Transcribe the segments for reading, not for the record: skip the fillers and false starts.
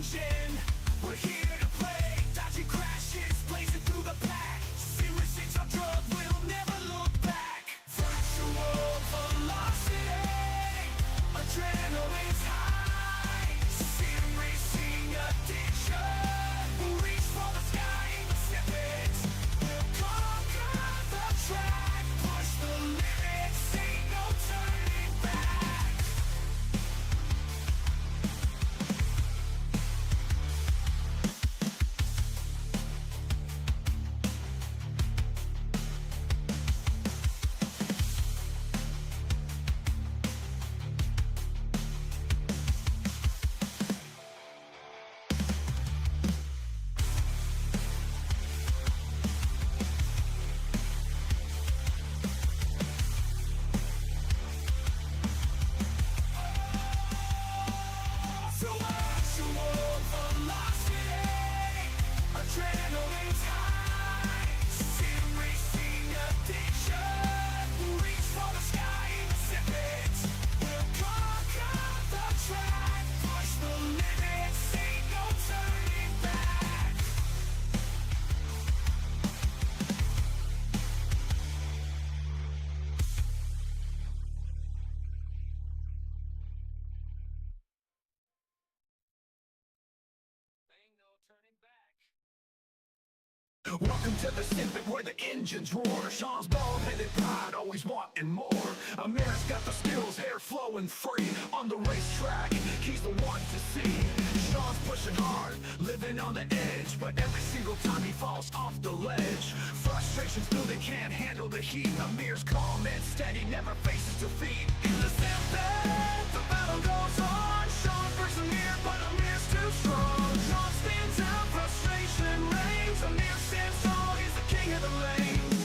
engine. We're here to play, dodging crashes, blazing through the pack. Sim racing's our drug, we'll never look back. Virtual velocity, adrenaline's high. Sim racing addiction, we'll reach for the sky in the snippets. We'll conquer the track, push the limits, ain't no turning back. Virtual velocity, adrenaline's high. Sim racing addiction, we'll reach for the sky in the snippets. We'll conquer the track, push the limits, ain't no turning back. Welcome to the snippet where the engines roar. Sean's bald-headed pride, always wanting more. Amir's got the skills, hair flowing free. On the racetrack, he's the one to see. Sean's pushing hard, living on the edge, but every single time he falls off the ledge, frustrations building, can't handle the heat. Amir's calm and steady, never faces defeat. In the snippet, the battle goes on. Sean versus Amir, but Amir's too strong. Sean stands out, frustration reigns. Amir stands tall, he's the king of the lanes.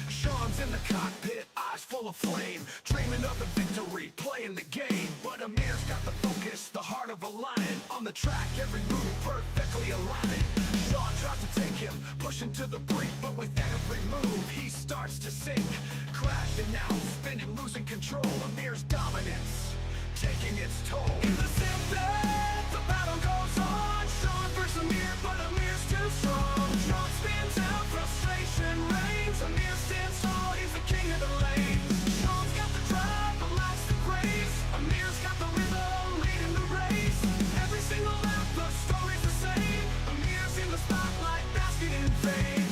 Sean's in the cockpit, eyes full of flame, dreaming of the victory, playing the game. But Amir's got the focus, the heart of a lion. On the track, every move perfectly aligned. Sean tries to take him, pushing to the brink, but with every move, he starts to sink. Crashing now, spinning, losing control. Amir's dominance, taking its toll. In the snippet, the battle goes on. Sean versus Amir, but Amir's too strong. Sean spins out, frustration reigns. Amir stands tall, he's the king of the lanes. Sean's got the drive, the last the grace. Amir's got the rhythm, leading the race. Every single lap, the story's the same. Amir's in the spotlight, basking in fame.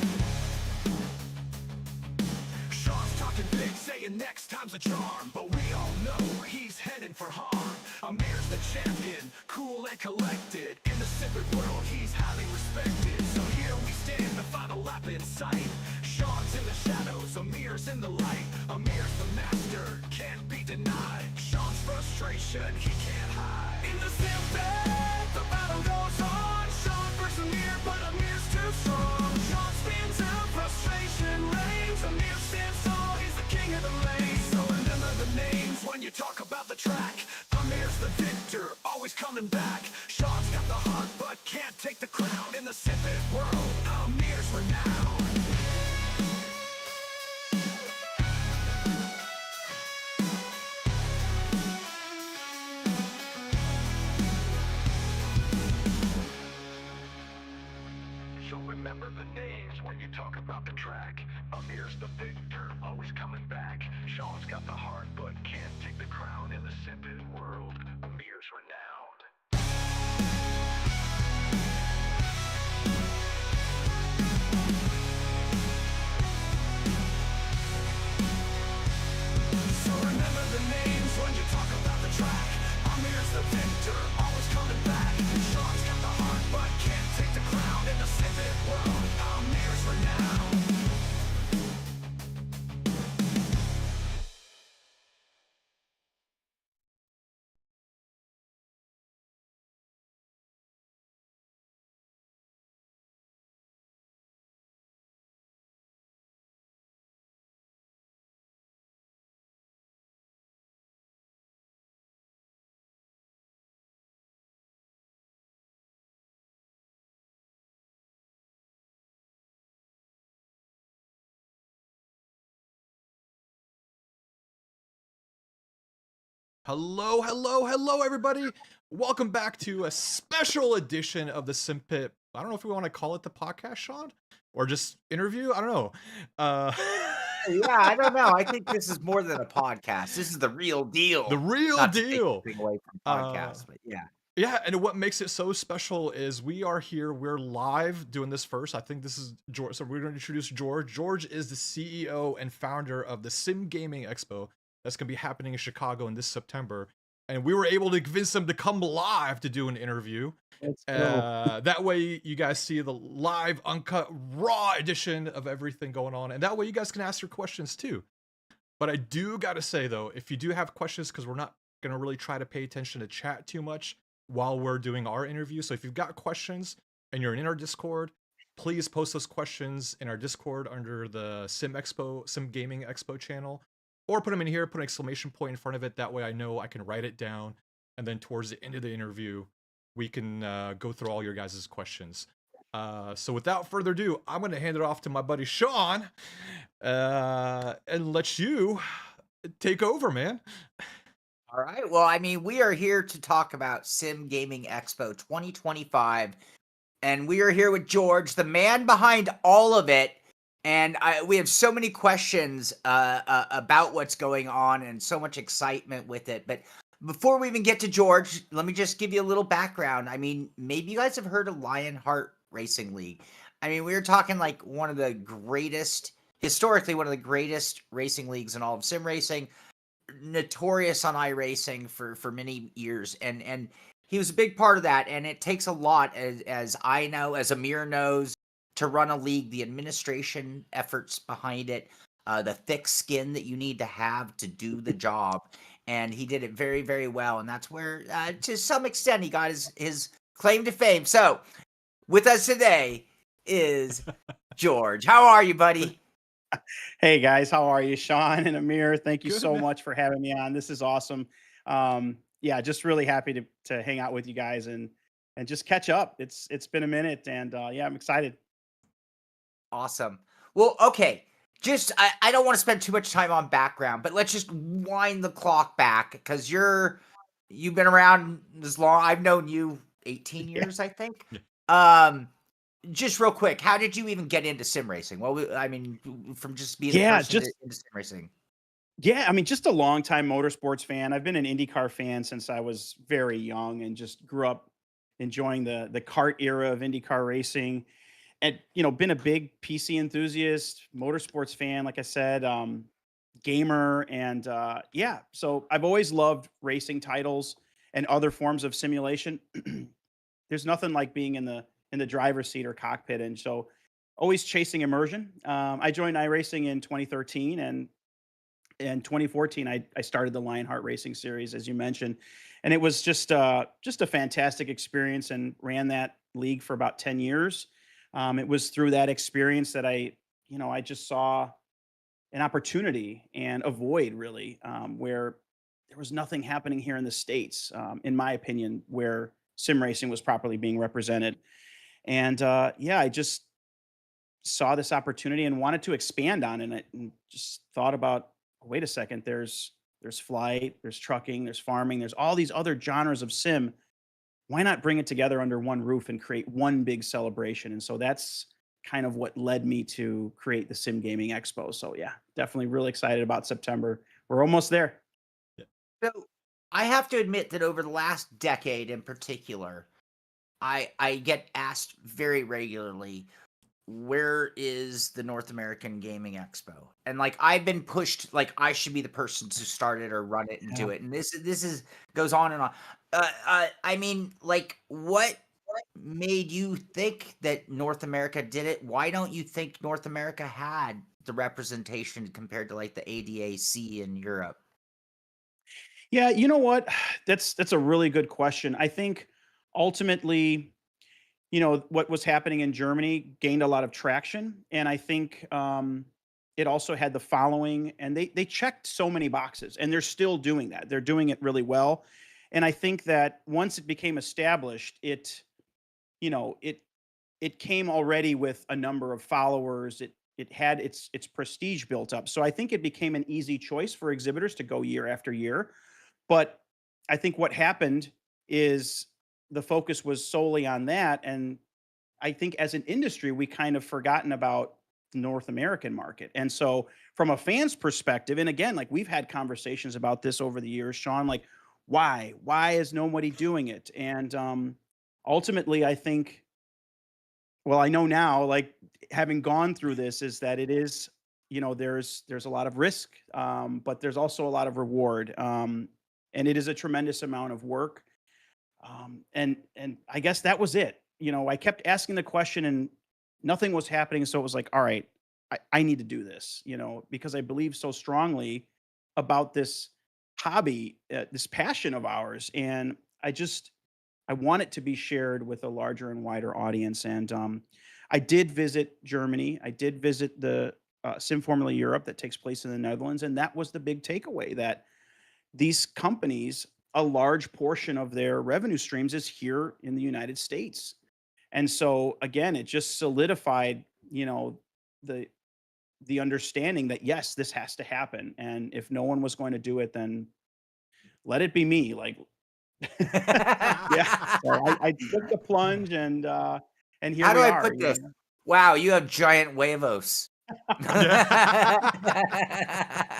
Sean's talking big, saying next time's a charm, but we all know he's heading for harm. Amir's the champion, cool and collected. In the snippet world, he's highly respected. So here we stand, the final lap in sight. Sean's in the shadows, Amir's in the light. Amir's the master, can't be denied. Sean's frustration, he can't hide. In the snippet, the battle goes on. Sean versus Amir, but Amir's too strong. Sean spins out, frustration reigns. Amir stands tall, he's the king of the lane. So remember the names when you talk about the track. Amir's the victor, always coming back. Sean's got the heart, but can't take the crown. In the snippet world, Amir's renowned. So remember the names when you talk about the track. Amir's the victor, always coming back. Sean's got the heart, but can't take the crown. In the snippet world, Amir's renowned. So remember the names when you talk about the track. Amir's the victor, always coming back. Sean's got the heart, but can't take the crown. In the snippet world, Amir's renowned. Hello, hello, hello, everybody. Welcome back to a special edition of the Sim Pit. I don't know if we want to call it the podcast, Sean, or just interview. I don't know. Uh, Yeah, I don't know. I think this is more than a podcast. This is the real the deal. real Not to take deal. anything away from Uh, podcasts, but yeah. yeah, and what makes it so special is we are here. We're live doing this first. I think this is George. So we're going to introduce George. George is the CEO and founder of the Sim Gaming Expo that's going to be happening in Chicago in this September. And we were able to convince him to come live to do an interview. Let's go. That way, you guys see the live, uncut, raw edition of everything going on, and that way, you guys can ask your questions too. But I do gotta say though, if you do have questions, because we're not gonna really try to pay attention to chat too much while we're doing our interview. So if you've got questions and you're in our Discord, please post those questions in our Discord under the Sim Gaming Expo channel, or put them in here, put an exclamation point in front of it. That way I know I can write it down, and then towards the end of the interview, we can go through all your guys' questions. So without further ado, I'm going to hand it off to my buddy Sean, and let you take over, man. All right. Well, I mean, we are here to talk about Sim Gaming Expo 2025, and we are here with George, the man behind all of it. And we have so many questions about what's going on and so much excitement with it. But before we even get to George, let me just give you a little background. I mean, maybe you guys have heard of Lionheart Racing League. I mean, we were talking like historically, one of the greatest racing leagues in all of sim racing, notorious on iRacing for many years, and he was a big part of that. And it takes a lot, as I know, as Amir knows, to run a league. The administration efforts behind it, the thick skin that you need to have to do the job, and he did it very, very well. And that's where, to some extent, he got his claim to fame. So, with us today is George. How are you, buddy? Hey guys, how are you? Sean and Amir, thank you Good, so man. much for having me on. This is awesome. Yeah, just really happy to hang out with you guys and just catch up. It's been a minute and yeah, I'm excited. Awesome. Well, okay. I don't want to spend too much time on background, but let's just wind the clock back because you've been around as long. I've known you 18 Yeah. years, I think. Yeah. Um, just real quick, how did you even get into sim racing? Well, I mean, from just being a Yeah, person just into sim racing. yeah, I mean just a longtime motorsports fan. I've been an IndyCar fan since I was very young and just grew up enjoying the kart era of IndyCar racing. And been a big PC enthusiast, motorsports fan, like I said, gamer, and yeah. So I've always loved racing titles and other forms of simulation. There's nothing like being in the driver's seat or cockpit, and so always chasing immersion. I joined iRacing in 2013, and in 2014 I started the Lionheart Racing Series, as you mentioned, and it was just a fantastic experience, and ran that league for about 10 years. It was through that experience that I just saw an opportunity and a void, really, where there was nothing happening here in the states, in my opinion, where sim racing was properly being represented. And yeah, I just saw this opportunity and wanted to expand on it, and just thought about, wait a second, there's flight, there's trucking, there's farming, there's all these other genres of sim. Why not bring it together under one roof and create one big celebration? And so that's kind of what led me to create the Sim Gaming Expo. So yeah, definitely really excited about September. We're almost there. Yeah. So I have to admit that over the last decade in particular, I get asked very regularly, where is the North American Gaming Expo? And like I've been pushed, like I should be the person to start it or run it and Yeah. do it. And this is goes on and on. I mean, like what made you think that North America did it? Why don't you think North America had the representation compared to like the ADAC in Europe? Yeah, you know what? That's a really good question. I think ultimately, what was happening in Germany gained a lot of traction, and I think it also had the following, and they checked so many boxes, and they're still doing that. They're doing it really well, and I think that once it became established, you know it it came already with a number of followers. It had its prestige built up, so I think it became an easy choice for exhibitors to go year after year. But I think what happened is the focus was solely on that, and I think as an industry, we kind of forgotten about the North American market. And so from a fan's perspective, and again, like we've had conversations about this over the years, Sean, like why is nobody doing it? And ultimately, I think, well, I know now, like having gone through this, is that it is, there's a lot of risk, but there's also a lot of reward, and it is a tremendous amount of work. And I guess that was it. I kept asking the question and nothing was happening. So it was like, all right, I need to do this, because I believe so strongly about this hobby, this passion of ours. And I want it to be shared with a larger and wider audience. And I did visit Germany. I did visit the Sim Formula Europe that takes place in the Netherlands. And that was the big takeaway, that these companies, a large portion of their revenue streams is here in the United States. And so again, it just solidified, the the understanding that yes, this has to happen. And if no one was going to do it, then let it be me. Like, yeah. So I took the plunge, and here How do we I are. put this? Wow, you have giant huevos. Yeah.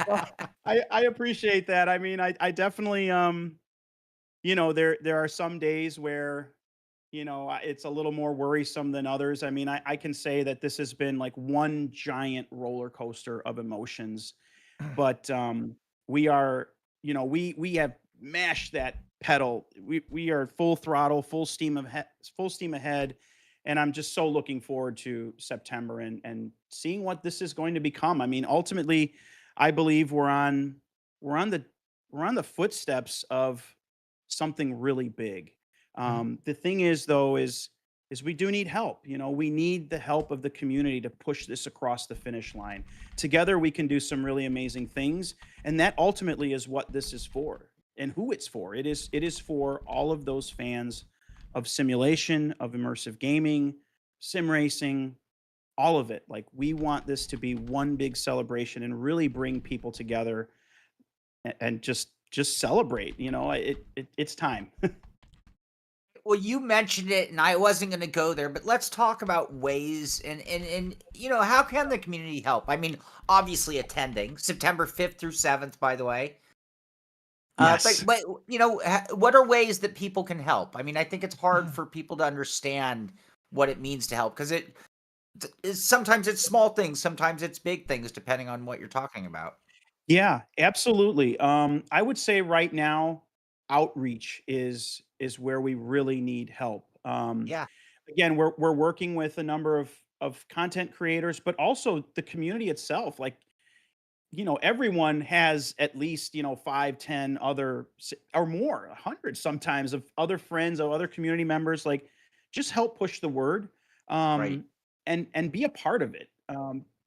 Well, I appreciate that. I mean, I definitely there are some days where it's a little more worrisome than others. I mean, I can say that this has been like one giant roller coaster of emotions, but we are, we have mashed that pedal. We are full throttle, full steam ahead, and I'm just so looking forward to September and seeing what this is going to become. I mean, ultimately, I believe we're on the we're on the footsteps of something really big. Mhm. The thing is, though, is we do need help. We need the help of the community to push this across the finish line. Together, we can do some really amazing things, and that ultimately is what this is for and who it's for. It is for all of those fans of simulation, of immersive gaming, sim racing, all of it. Like we want this to be one big celebration and really bring people together and just celebrate. It's time. Well, you mentioned it, and I wasn't going to go there, but let's talk about ways and how can the community help? I mean, obviously attending September 5th through 7th, by the way. Yes. But what are ways that people can help? I mean, I think it's hard for people to understand what it means to help because sometimes it's small things, sometimes it's big things, depending on what you're talking about. Yeah, absolutely. I would say right now, outreach is where we really need help. Yeah, Again, we're working with a number of content creators, but also the community itself. Like, everyone has at least, 5, 10 other or more, 100 sometimes, of other friends, of other community members. Like, just help push the word, right. um, and be a part of it.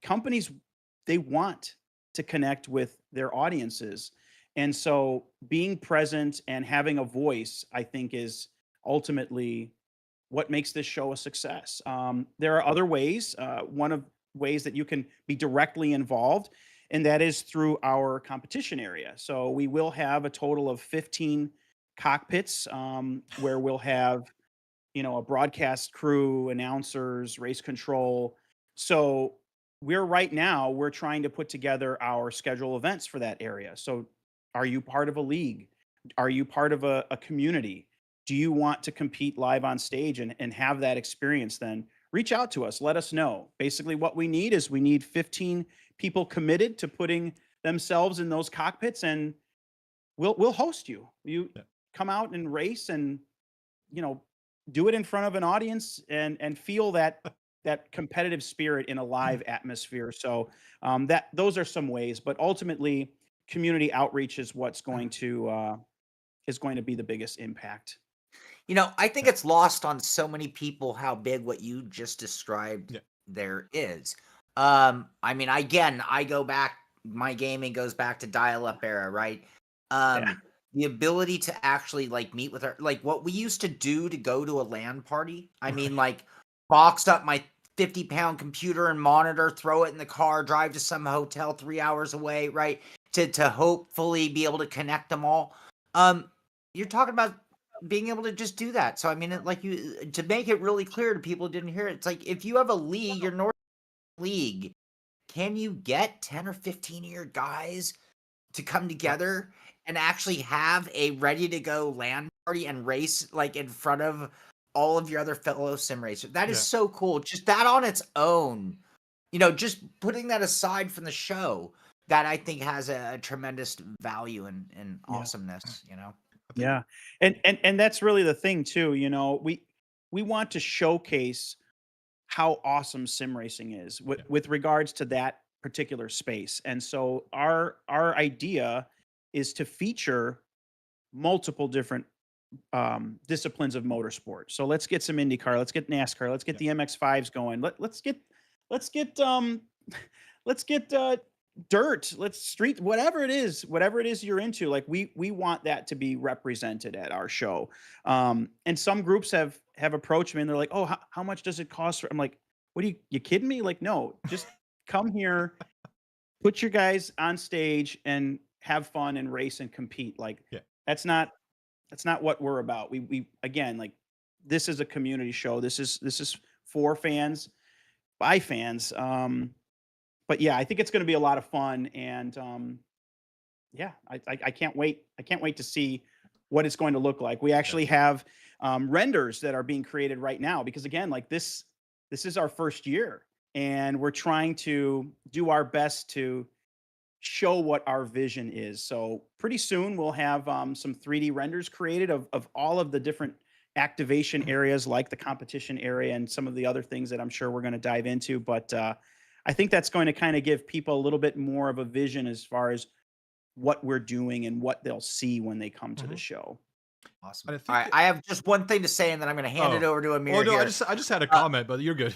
Companies, they want to connect with their audiences, and so being present and having a voice, I think, is ultimately what makes this show a success. There are other ways. One of ways that you can be directly involved, and that is through our competition area. So we will have a total of 15 cockpits, where we'll have a broadcast crew, announcers, race control. So we're trying to put together our schedule events for that area. So are you part of a league? Are you part of a community? Do you want to compete live on stage and have that experience? Then reach out to us. Let us know. Basically, what we need 15 people committed to putting themselves in those cockpits, and we'll host you. You Yeah. come out and race, and you know do it in front of an audience, and feel that competitive spirit in a live atmosphere. So that those are some ways, but ultimately community outreach is what's is going to be the biggest impact. I think Yeah. it's lost on so many people how big what you just described Yeah. there is. I mean, again, my gaming goes back to dial-up era, right? Yeah. The ability to actually like meet with like what we used to do to go to a LAN party. I mean, Right. like box up my 50-pound computer and monitor, throw it in the car, drive to some hotel 3 hours away, right? To hopefully be able to connect them all. Um, you're talking about being able to just do that. So I mean, like to make it really clear to people who didn't hear it, it's like if you have a league, your North League, can you get 10 or 15 year guys to come together and actually have a ready to go land party and race like in front of all of your other fellow sim racers? That is Yeah. so cool. Just that on its own, just putting that aside from the show, that I think has a tremendous value and Yeah. awesomeness. I think Yeah. And that's really the thing too, we want to showcase how awesome sim racing is with, Yeah. with regards to that particular space. And so our idea is to feature multiple different disciplines of motorsport. So let's get some IndyCar, let's get NASCAR, let's get Yeah. the MX5s going. Let's get let's get dirt, let's street, whatever it is you're into. Like we want that to be represented at our show. And some groups have approached me and they're like, "Oh, how much does it cost for?" I'm like, "What are you kidding me? Like, no, just come here, put your guys on stage and have fun and race and compete." Like Yeah. that's not that's not what we're about. We again, like, this is a community show. This is for fans, by fans. But yeah, I think it's going to be a lot of fun, and yeah, I can't wait. I can't wait to see what it's going to look like. We Yeah. actually have renders that are being created right now because again, like this is our first year, and we're trying to do our best to show what our vision is. So pretty soon we'll have some 3D renders created of all of the different activation areas, like the competition area and some of the other things that I'm sure we're going to dive into. But I think that's going to kind of give people a little bit more of a vision as far as what we're doing and what they'll see when they come to the Mhm. show. Awesome. And I All think right, I have just one thing to say, and then I'm going to hand it oh. over to Oh Amir no, I here. just had a Uh, comment, but you're good.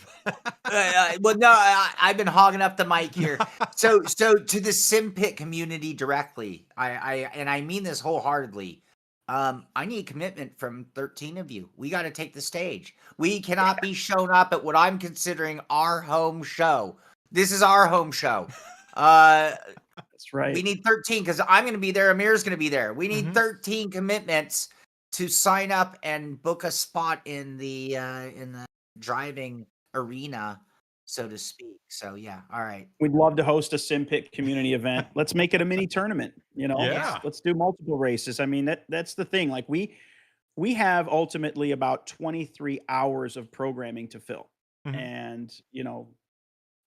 well, no, I've been hogging up the mic here. So to the sim pit community directly, I mean this wholeheartedly. I need commitment from 13 of you. We got to take the stage. We cannot be shown up at what I'm considering our home show. This is our home show. Uh, That's we right. need 13 because I'm going to be there. Amir's going to be there. We need Mhm. 13 commitments to sign up and book a spot in the driving arena, so to speak. So yeah, all right. We'd love to host a sim pit community event. Let's make it a mini tournament. Let's Yeah. let's do multiple races. I mean, that's the thing. Like we have ultimately about 23 hours of programming to fill. Mhm. And,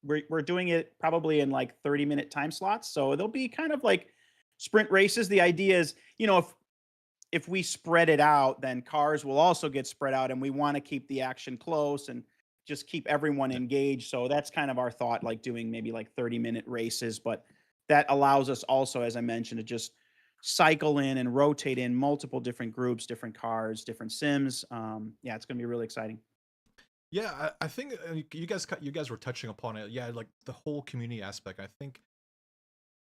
we're doing it probably in like 30-minute time slots. So they'll be kind of like sprint races. The idea is, if we spread it out, then cars will also get spread out, and we want to keep the action close and just keep everyone Yeah. engaged. So that's kind of our thought, like doing maybe like 30-minute races, but that allows us also, as I mentioned, to just cycle in and rotate in multiple different groups, different cars, different sims. Yeah, it's going to be really exciting. Yeah, I think you guys were touching upon it. Yeah, like the whole community aspect. I think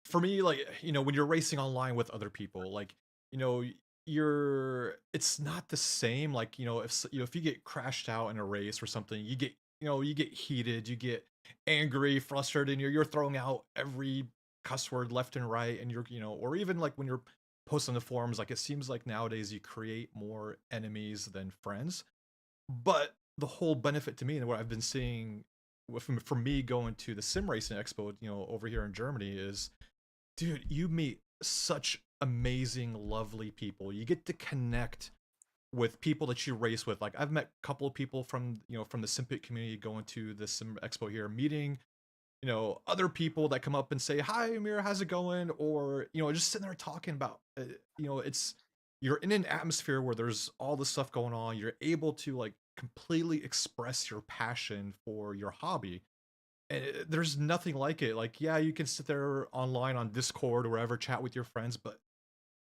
for me, like when you're racing online with other people, like you know, it's not the same. Like if you get crashed out in a race or something, you get heated, you get angry, frustrated, and you're throwing out every cuss word left and right, and or even like when you're posting the forums, like it seems like nowadays you create more enemies than friends. But the whole benefit to me and what I've been seeing from me going to the Sim Racing Expo, over here in Germany is, dude, you meet such amazing, lovely people. You get to connect with people that you race with. Like I've met a couple of people from the Simpit community going to the Sim Expo here, meeting other people that come up and say, "Hi, Amir, how's it going?" Or just sitting there talking about, it's you're in an atmosphere where there's all this stuff going on. You're able to like completely express your passion for your hobby. And there's nothing like it. Like, yeah, you can sit there online on Discord or wherever, chat with your friends, but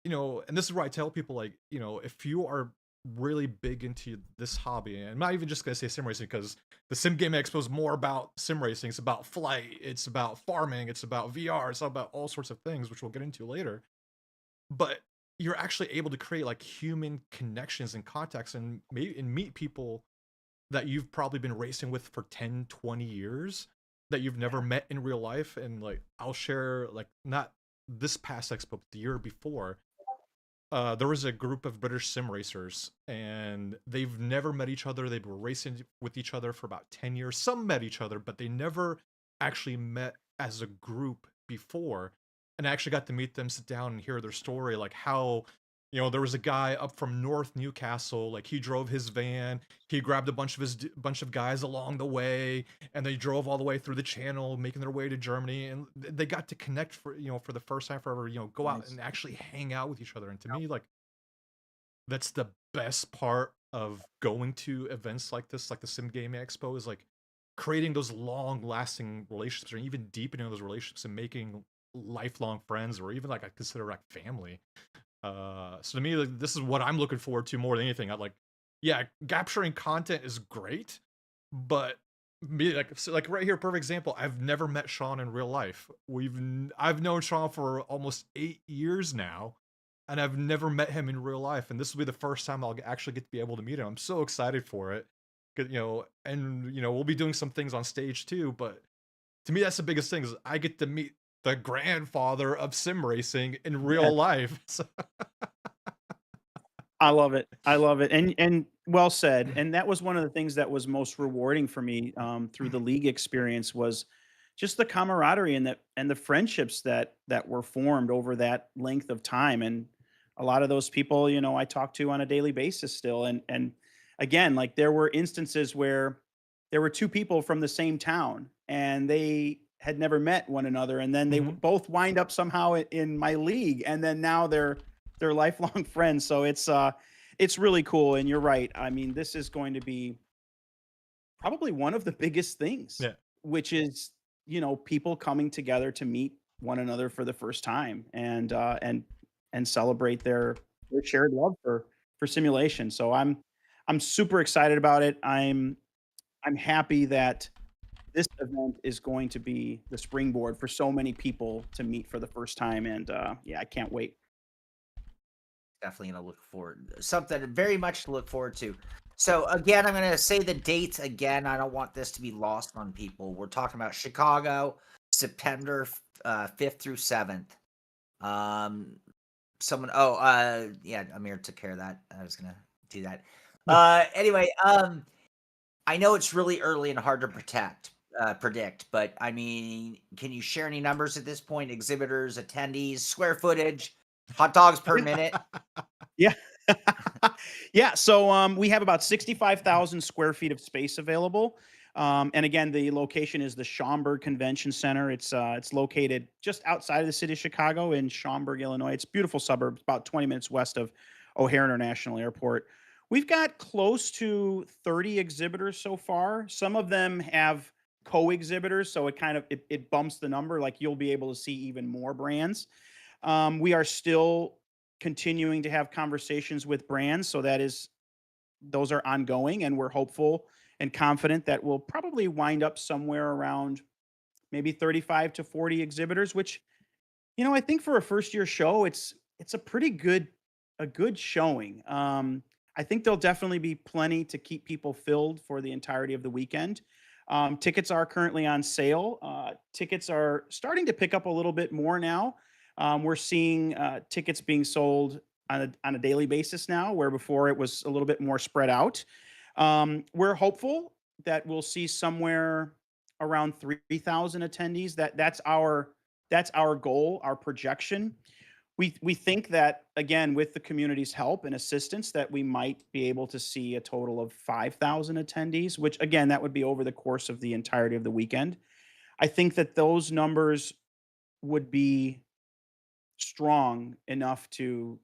and this is where I tell people, like, if you are really big into this hobby, and I'm not even just gonna say sim racing because the Sim Gaming Expo is more about sim racing. It's about flight. It's about farming. It's about VR. It's about all sorts of things, which we'll get into later. But you're actually able to create like human connections and contacts and meet people that you've probably been racing with for 10, 20 years that you've never met in real life. And like I'll share, like, not this past expo, but the year before, there was a group of British sim racers, and they've never met each other. They were racing with each other for about 10 years. Some met each other, but they never actually met as a group before. And I actually got to meet them, sit down, and hear their story, like how, there was a guy up from North Newcastle, like he drove his van, he grabbed a bunch of guys along the way, and they drove all the way through the channel, making their way to Germany, and they got to connect for the first time forever, go out Nice. and actually hang out with each other. And to me, like, that's the best part of going to events like this, like the Sim Gaming Expo, is like creating those long lasting relationships, or even deepening those relationships and making lifelong friends, or even like I consider like family. So to me, like, this is what I'm looking forward to more than anything. I like, yeah, capturing content is great, but me, like, so, like right here, perfect example. I've never met Sean in real life. I've known Sean for almost 8 years now, and I've never met him in real life. And this will be the first time I'll actually get to be able to meet him. I'm so excited for it. And we'll be doing some things on stage too. But to me, that's the biggest thing, is I get to meet the grandfather of sim racing in Yeah. real life. So, I love it. I love it. And well said. And that was one of the things that was most rewarding for me through the league experience, was just the camaraderie and the friendships that were formed over that length of time. And a lot of those people, I talk to on a daily basis still. And again, like, there were instances where there were two people from the same town and they had never met one another, and then they mhm. both wind up somehow in my league, and then now they're lifelong friends. So it's really cool. And you're right. I mean, this is going to be probably one of the biggest things, Yeah. which is, people coming together to meet one another for the first time, and celebrate their shared love for simulation. So I'm super excited about it. I'm happy that this event is going to be the springboard for so many people to meet for the first time. And yeah, I can't wait. Definitely gonna look forward, something very much to look forward to. So again, I'm gonna say the dates again. I don't want this to be lost on people. We're talking about Chicago, September 5th through 7th. Um, someone, yeah, Amir took care of that. I was gonna do that. Anyway, I know it's really early and hard to predict, but I mean, can you share any numbers at this point? Exhibitors, attendees, square footage, hot dogs per minute. Yeah. Yeah, so, we have about 65,000 square feet of space available, and again, the location is the Schaumburg Convention Center. It's located just outside of the city of Chicago in Schaumburg, Illinois. It's a beautiful suburb, about 20 minutes west of O'Hare International Airport. We've got close to 30 exhibitors so far. Some of them have co-exhibitors, so it bumps the number, like, you'll be able to see even more brands. We are still continuing to have conversations with brands, so those are ongoing, and we're hopeful and confident that we'll probably wind up somewhere around maybe 35 to 40 exhibitors, which, I think for a first year show, it's a good showing. I think there'll definitely be plenty to keep people filled for the entirety of the weekend. Tickets are currently on sale. Tickets are starting to pick up a little bit more now. We're seeing tickets being sold on a daily basis now, where before it was a little bit more spread out. We're hopeful that we'll see somewhere around 3,000 attendees. That's our goal, our projection. We think that, again, with the community's help and assistance, that we might be able to see a total of 5,000 attendees, which, again, that would be over the course of the entirety of the weekend. I think that those numbers would be strong enough to,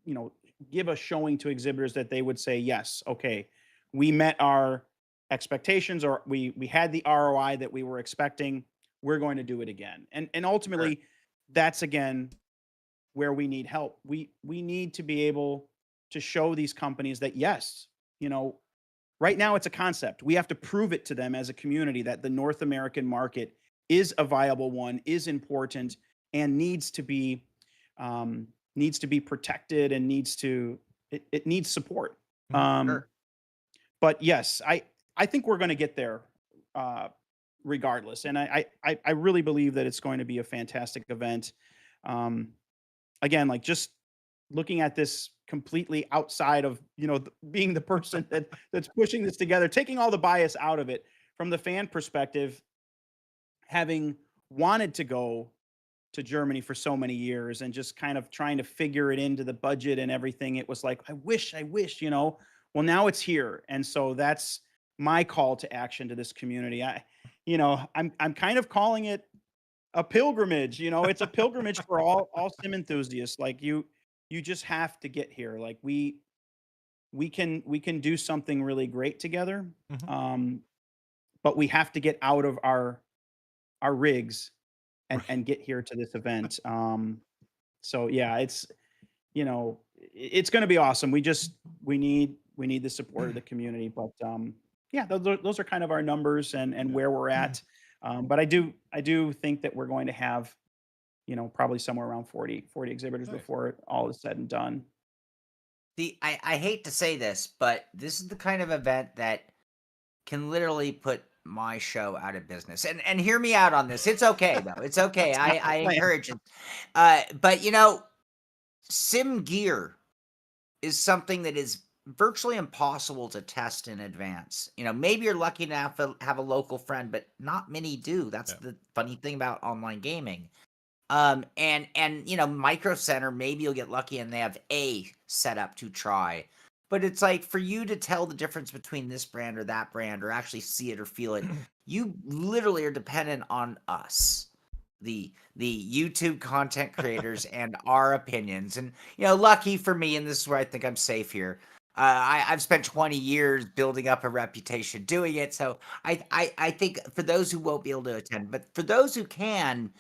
you know, give a showing to exhibitors that they would say, yes, okay, we met our expectations, or we had the ROI that we were expecting. We're going to do it again. And Sure. ultimately, that's again where we need help. We need to be able to show these companies that, yes, right now it's a concept. We have to prove it to them as a community that the North American market is a viable one, is important, and needs to be protected, and it needs support. Mhm. Um, Sure. but yes, I think we're going to get there, uh, regardless, and I really believe that it's going to be a fantastic event. Um, Again, like, just looking at this completely outside of, being the person that's pushing this together, taking all the bias out of it from the fan perspective, having wanted to go to Germany for so many years and just kind of trying to figure it into the budget and everything. It was like, I wish, well, now it's here. And so that's my call to action to this community. I'm kind of calling it a pilgrimage. It's a pilgrimage for all sim enthusiasts. Like you just have to get here. Like we can do something really great together. Mhm. But we have to get out of our rigs and Right. get here to this event. So yeah, it's going to be awesome. We need the support of the community, but yeah, those are kind of our numbers and Yeah. where we're at. But I do think that we're going to have, probably somewhere around 40 exhibitors Nice. before all is said and done. I hate to say this, but this is the kind of event that can literally put my show out of business. And hear me out on this. It's okay though. It's okay. That's not I the plan. encourage it. But sim gear is something that is virtually impossible to test in advance. Maybe you're lucky enough to have a local friend, but not many do. That's Yeah. the funny thing about online gaming. And Micro Center, maybe you'll get lucky and they have a setup to try. But it's like for you to tell the difference between this brand or that brand or actually see it or feel it, you literally are dependent on us, the YouTube content creators and our opinions. And lucky for me, and this is where I think I'm safe here. I've spent 20 years building up a reputation doing it. So I think for those who won't be able to attend, but for those who can,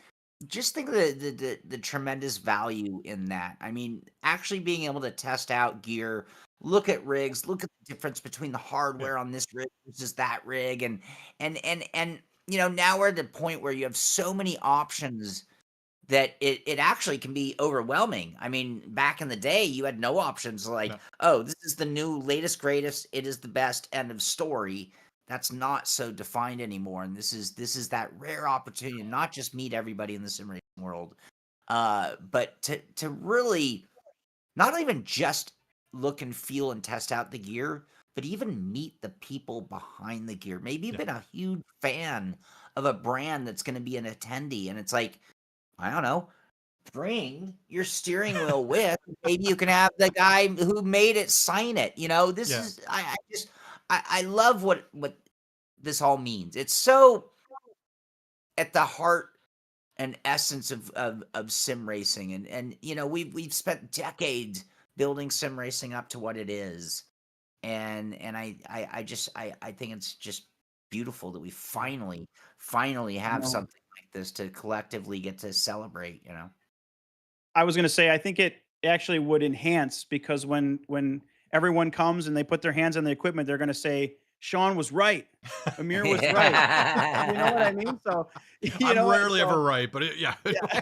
just think of the tremendous value in that. I mean, actually being able to test out gear, look at rigs, look at the difference between the Yeah. hardware on this rig versus that rig, and now we're at the point where you have so many options that it actually can be overwhelming. I mean, back in the day, you had no options like, No. oh, this is the new latest greatest, it is the best, end of story. That's not so defined anymore. And this is that rare opportunity to not just meet everybody in the sim racing world, but to really not even just look and feel and test out the gear, but even meet the people behind the gear. Maybe you've Yeah. been a huge fan of a brand that's going to be an attendee, and it's like, I don't know, bring your steering wheel with. Maybe you can have the guy who made it sign it. This Yeah. is I just I love what this all means. It's so at the heart and essence of sim racing, and we've spent decades building sim racing up to what it is, and I think it's just beautiful that we finally I have know. something like this to collectively get to celebrate. I was gonna say, I think it actually would enhance because when everyone comes and they put their hands on the equipment, they're gonna say, "Sean was right. Amir was right." You know what I mean? So, I'm and rarely so ever right, but yeah. yeah,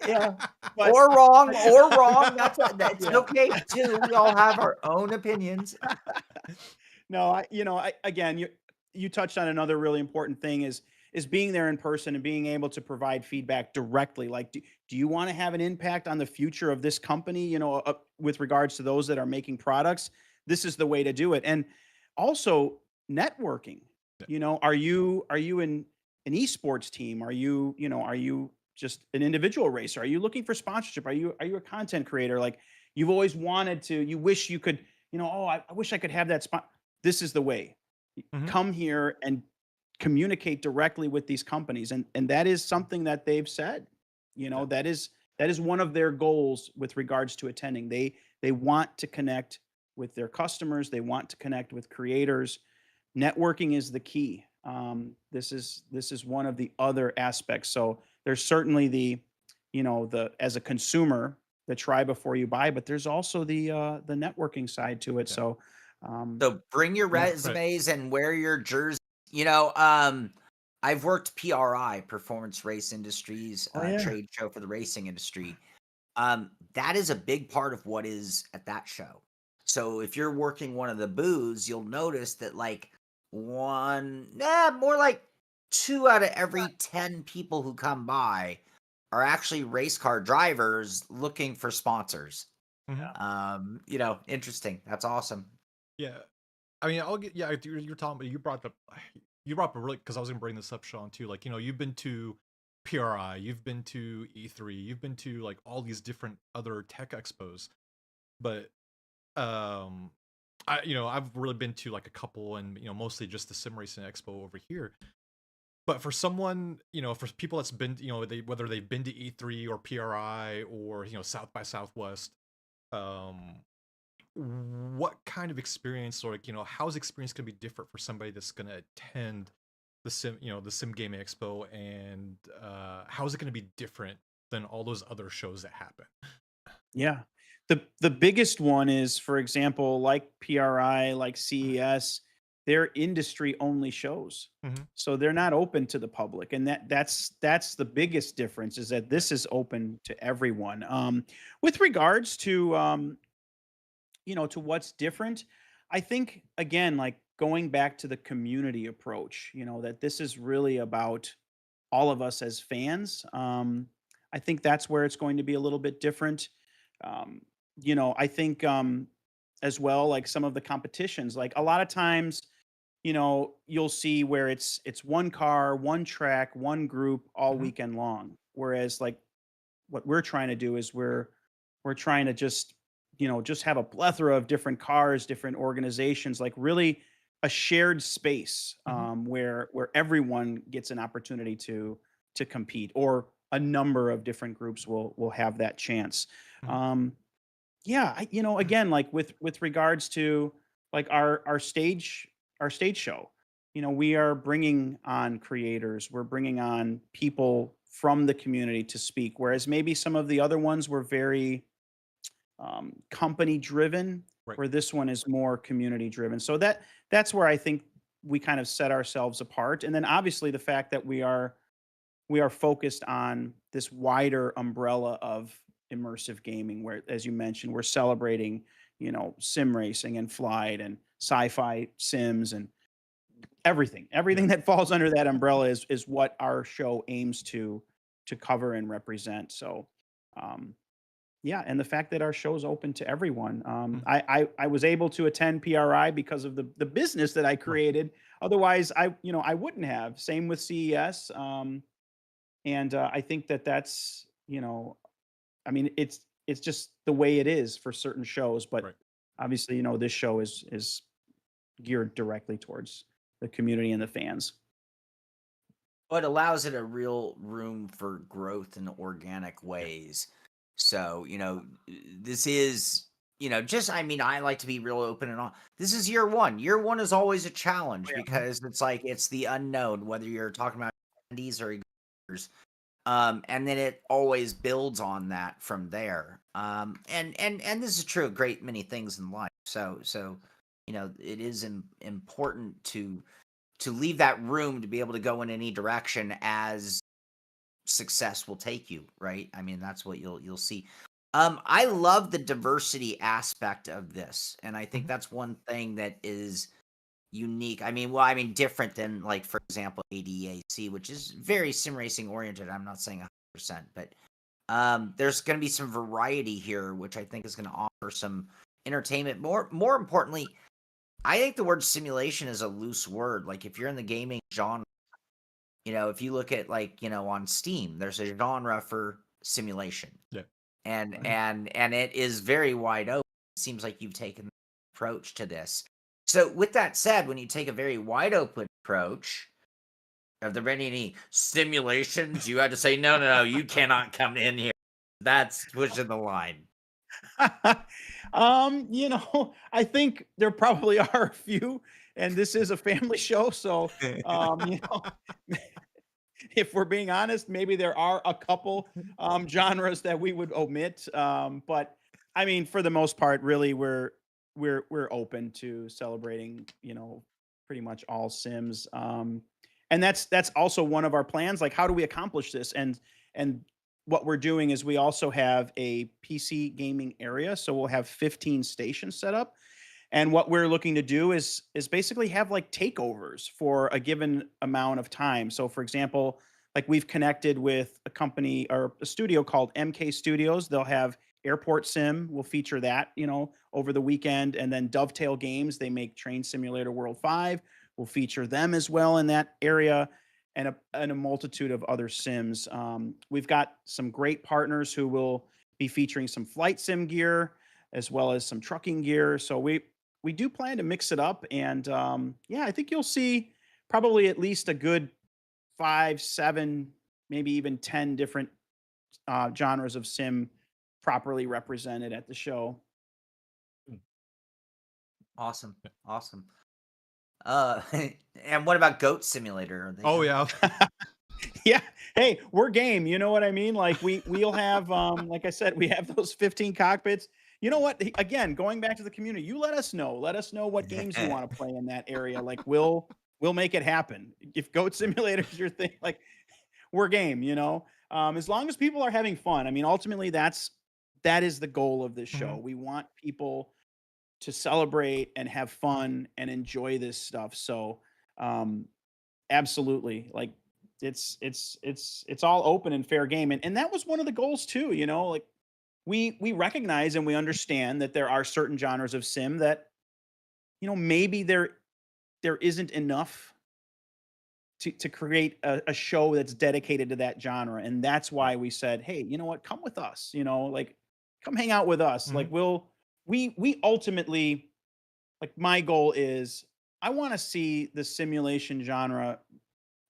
yeah, but Or wrong. That's yeah. okay too. We all have our own opinions. No, again, you touched on another really important thing is being there in person and being able to provide feedback directly. Like, do you want to have an impact on the future of this company? With regards to those that are making products, this is the way to do it. And also networking. Yeah. Are you in an esports team? Are you just an individual racer? Are you looking for sponsorship? Are you a content creator? Like you've always wanted to, you wish you could, oh, I wish I could have that spot. This is the way. Mhm. Come here and communicate directly with these companies, and that is something that they've said. Yeah. That is one of their goals with regards to attending. They want to connect with their customers. They want to connect with creators. Networking is the key. This is one of the other aspects. So there's certainly the as a consumer, the try before you buy, but there's also the networking side to it. Yeah. So um, So bring your yeah. Right. resumes and wear your jersey. I've worked PRI, Performance Race Industries, Oh yeah. trade show for the racing industry. That is a big part of what is at that show. So if you're working one of the booths, you'll notice that like more like 2 out of every 10 people who come by are actually race car drivers looking for sponsors. Mhm. Interesting. That's awesome. Yeah. I mean, I'll get yeah. You're talking, but you brought up a really because I was gonna bring this up, Sean, too. Like, you've been to PRI, you've been to E3, you've been to like all these different other tech expos, but um, I've really been to like a couple, and mostly just the Sim Racing Expo over here. But for someone, for people that's been, whether they've been to E3 or PRI or South by Southwest, um, what kind of experience, or like, how's experience gonna be different for somebody that's gonna attend the Sim Gaming Expo, and how is it gonna be different than all those other shows that happen? Yeah. The biggest one is, for example, like PRI, like CES, they're industry only shows. Hmm. So they're not open to the public. And that's the biggest difference, is that Right. this is open to everyone. With regards to to what's different, I think, again, like going back to the community approach, that this is really about all of us as fans. I think that's where it's going to be a little bit different. um, I think, as well, like some of the competitions, like a lot of times, you'll see where it's one car, one track, one group all Hmm. weekend long, whereas like what we're trying to do is we're trying to just have a plethora of different cars, different organizations, like really a shared space, Hmm. where everyone gets an opportunity to compete, or a number of different groups will have that chance. Hmm. um yeah, again, like with regards to like our stage show, we are bringing on creators, we're bringing on people from the community to speak, whereas maybe some of the other ones were very company driven, Right. where this one is more community driven. So that's where I think we kind of set ourselves apart. And then obviously the fact that we are focused on this wider umbrella of immersive gaming, where, as you mentioned, we're celebrating, sim racing and flight and sci-fi sims and everything. Yeah. Everything that falls under that umbrella is what our show aims to cover and represent. So, um, yeah, and the fact that our show's open to everyone. Mhm. I was able to attend PRI because of the business that I Right. created. Otherwise, I wouldn't have. Same with CES. And I think that's, I mean, it's just the way it is for certain shows. But Right. obviously, this show is geared directly towards the community and the fans. But allows it a real room for growth in organic Yeah. ways. So, this is, just, I mean, I like to be real open and all. This is year one. Year one is always a challenge Mhm. because it's like it's the unknown, whether you're talking about indies or years. And then it always builds on that from there. And this is true of great many things in life. So, it is important to leave that room to be able to go in any direction as success will take you, right? I mean, that's what you'll see. I love the diversity aspect of this, and I think Mhm. that's one thing that is unique. I mean, different than, like, for example, ADAC, which is very sim racing oriented. I'm not saying 100%, but there's going to be some variety here, which I think is going to offer some entertainment. More importantly, I think the word simulation is a loose word. Like, if you're in the gaming genre, if you look at, like, on Steam, there's a genre for simulation. Yeah. And it is very wide open. It seems like you've taken the approach to this. So with that said, when you take a very wide open approach, have there been any simulations you had to say, no, no, no, you cannot come in here? That's pushing the line. I think there probably are a few, and this is a family show, so if we're being honest, maybe there are a couple genres that we would omit. But I mean, for the most part, really, we're open to celebrating, pretty much all Sims. And that's also one of our plans. Like, how do we accomplish this? And what we're doing is we also have a PC gaming area, so we'll have 15 stations set up, and what we're looking to do is basically have like takeovers for a given amount of time. So for example, like we've connected with a company or a studio called MK Studios. They'll have Airport Sim will feature that, over the weekend. And then Dovetail Games, they make Train Simulator World 5, will feature them as well in that area, and a multitude of other sims. We've got some great partners who will be featuring some flight sim gear as well as some trucking gear. So we do plan to mix it up, and yeah, I think you'll see probably at least a good 5, 7, maybe even 10 different genres of sim properly represented at the show. Awesome. Awesome. And what about Goat Simulator? Are they Oh coming? yeah. Yeah. Hey, we're game. You know what I mean? Like we'll have like I said, we have those 15 cockpits. You know what? Again, going back to the community, you let us know. Let us know what games you want to play in that area. Like we'll make it happen. If Goat Simulator is your thing, like we're game. As long as people are having fun. I mean, ultimately that is the goal of this show. Mhm. We want people to celebrate and have fun and enjoy this stuff. So, um, absolutely, like it's all open and fair game, and that was one of the goals too. Like we recognize and we understand that there are certain genres of sim that maybe there isn't enough to create a show that's dedicated to that genre, and that's why we said, hey, you know what, come with us, like come hang out with us. Like Mhm. we ultimately, like, my goal is I want to see the simulation genre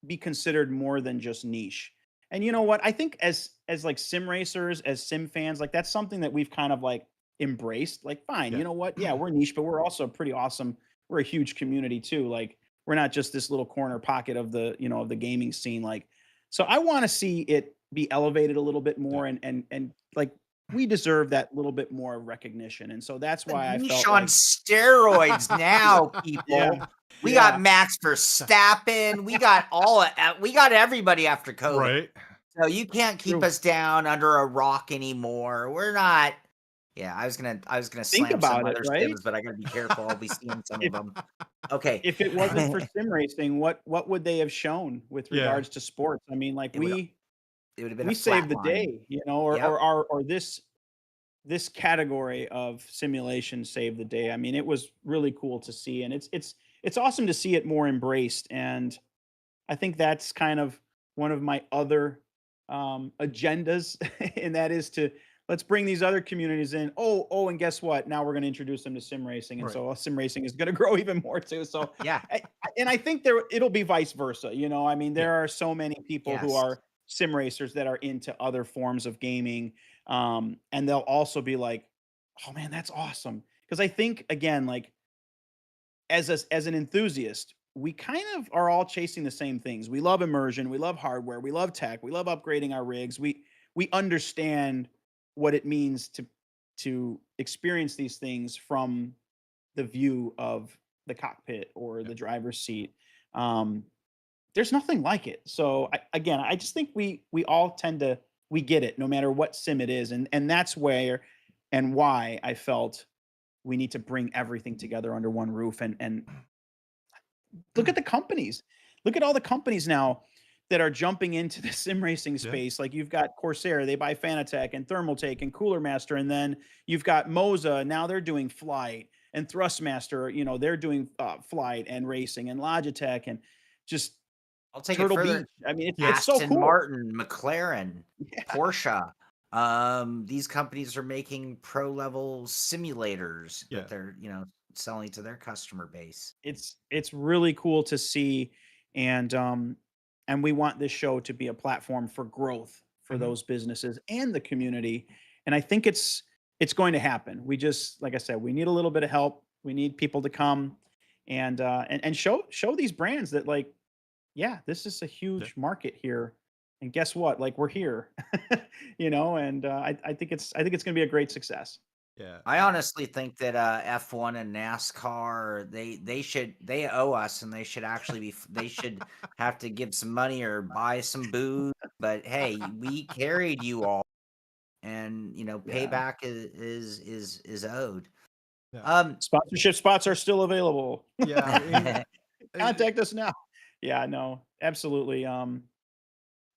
be considered more than just niche. And you know what? I think as like sim racers, as sim fans, like that's something that we've kind of like embraced. Like, fine, Yeah. you know what? Yeah, we're niche, but we're also pretty awesome. We're a huge community too. Like, we're not just this little corner pocket of the gaming scene. Like, so I want to see it be elevated a little bit Yeah. more, and like we deserve that little bit more recognition. And so that's The why I niche felt on like, steroids now, yeah, people. We got yeah, Max Verstappen. We got we got everybody after COVID. Right. So you can't keep true. us down under a rock anymore. We're not. Yeah, I was gonna Think slam some about it, other right? sims, but I gotta be careful. I'll be seeing some of If them. Okay. if it wasn't for sim racing, what would they have shown with Yeah. regards to sports? I mean, like it would it would have been a we flat saved the line. day, or Yep. this category of simulation saved the day. I mean, it was really cool to see, and it's awesome to see it more embraced. And I think that's kind of one of my other agendas, and that is to let's bring these other communities in. And guess what? Now we're going to introduce them to sim racing, and Right. so sim racing is going to grow even more too. So, Yeah. and I think it'll be vice versa. I mean, Yeah. there are so many people who Yes. are sim racers that are into other forms of gaming, and they'll also be like, "Oh man, that's awesome!" Because I think, again, like as an enthusiast, we kind of are all chasing the same things. We love immersion, we love hardware, we love tech, we love upgrading our rigs. We understand what it means to experience these things from the view of the cockpit or Yeah. the driver's seat. Um, there's nothing like it. So again, I just think we all tend to we get it no matter what sim it is, and that's where and why I felt we need to bring everything together under one roof, and look at the companies. Look at all the companies now that are jumping into the sim racing Yeah. space. Like, you've got Corsair, they buy Fanatec and Thermaltake and Cooler Master, and then you've got Moza. Now they're doing flight, and Thrustmaster. They're doing flight and racing, and Logitech, and just I'll take it Turtle further. Beach. I mean, Yeah. it's so Aston cool. Martin, McLaren, Porsche. These companies are making pro level simulators Yeah. that they're, selling to their customer base. It's really cool to see, and we want this show to be a platform for growth for Mhm. those businesses and the community. And I think it's going to happen. We just, like I said, we need a little bit of help. We need people to come and show these brands that, like, yeah, this is a Yeah. huge market here. And guess what? Like, we're here. And I think it's going to be a great success. Yeah. I honestly think that F1 and NASCAR they owe us, and they should actually they should have to give some money or buy some booze. But hey, we carried you all, and Yeah. payback is owed. Yeah. Sponsorship spots are still available. Yeah. I mean, Contact us now. Yeah, no, absolutely. Yeah,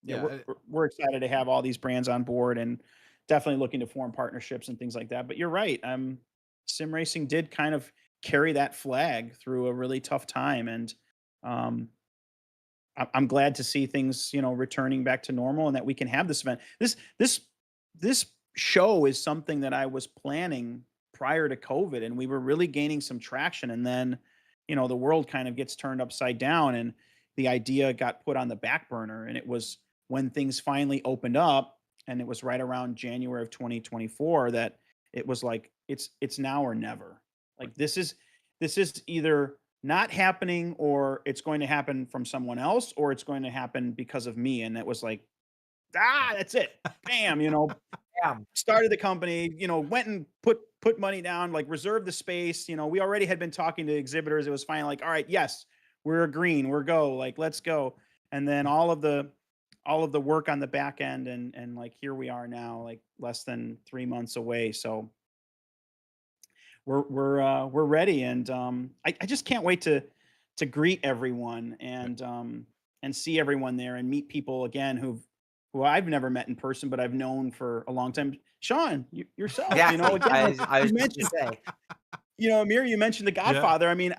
yeah. we're excited to have all these brands on board, and definitely looking to form partnerships and things like that. But you're right. Sim racing did kind of carry that flag through a really tough time, and um, I'm glad to see things, returning back to normal, and that we can have this event. This show is something that I was planning prior to COVID, and we were really gaining some traction. And then, the world kind of gets turned upside down, and the idea got put on the back burner. And it was when things finally opened up, and it was right around January of 2024 that it was like it's now or never. Like this is either not happening, or it's going to happen from someone else, or it's going to happen because of me. And it was like, that's it. Bam, Yeah. started the company, went and put money down, like reserved the space. We already had been talking to exhibitors. It was finally like, all right, yes, we're agreeing, we're go, like, let's go. And then all of the work on the back end, and like here we are now, like less than 3 months away. So we're ready, and I just can't wait to greet everyone, and see everyone there, and meet people again who I've never met in person, but I've known for a long time. Sean, yourself, Exactly. again, like I you was just mentioned, gonna say. Amir, you mentioned The Yeah. Godfather. I mean,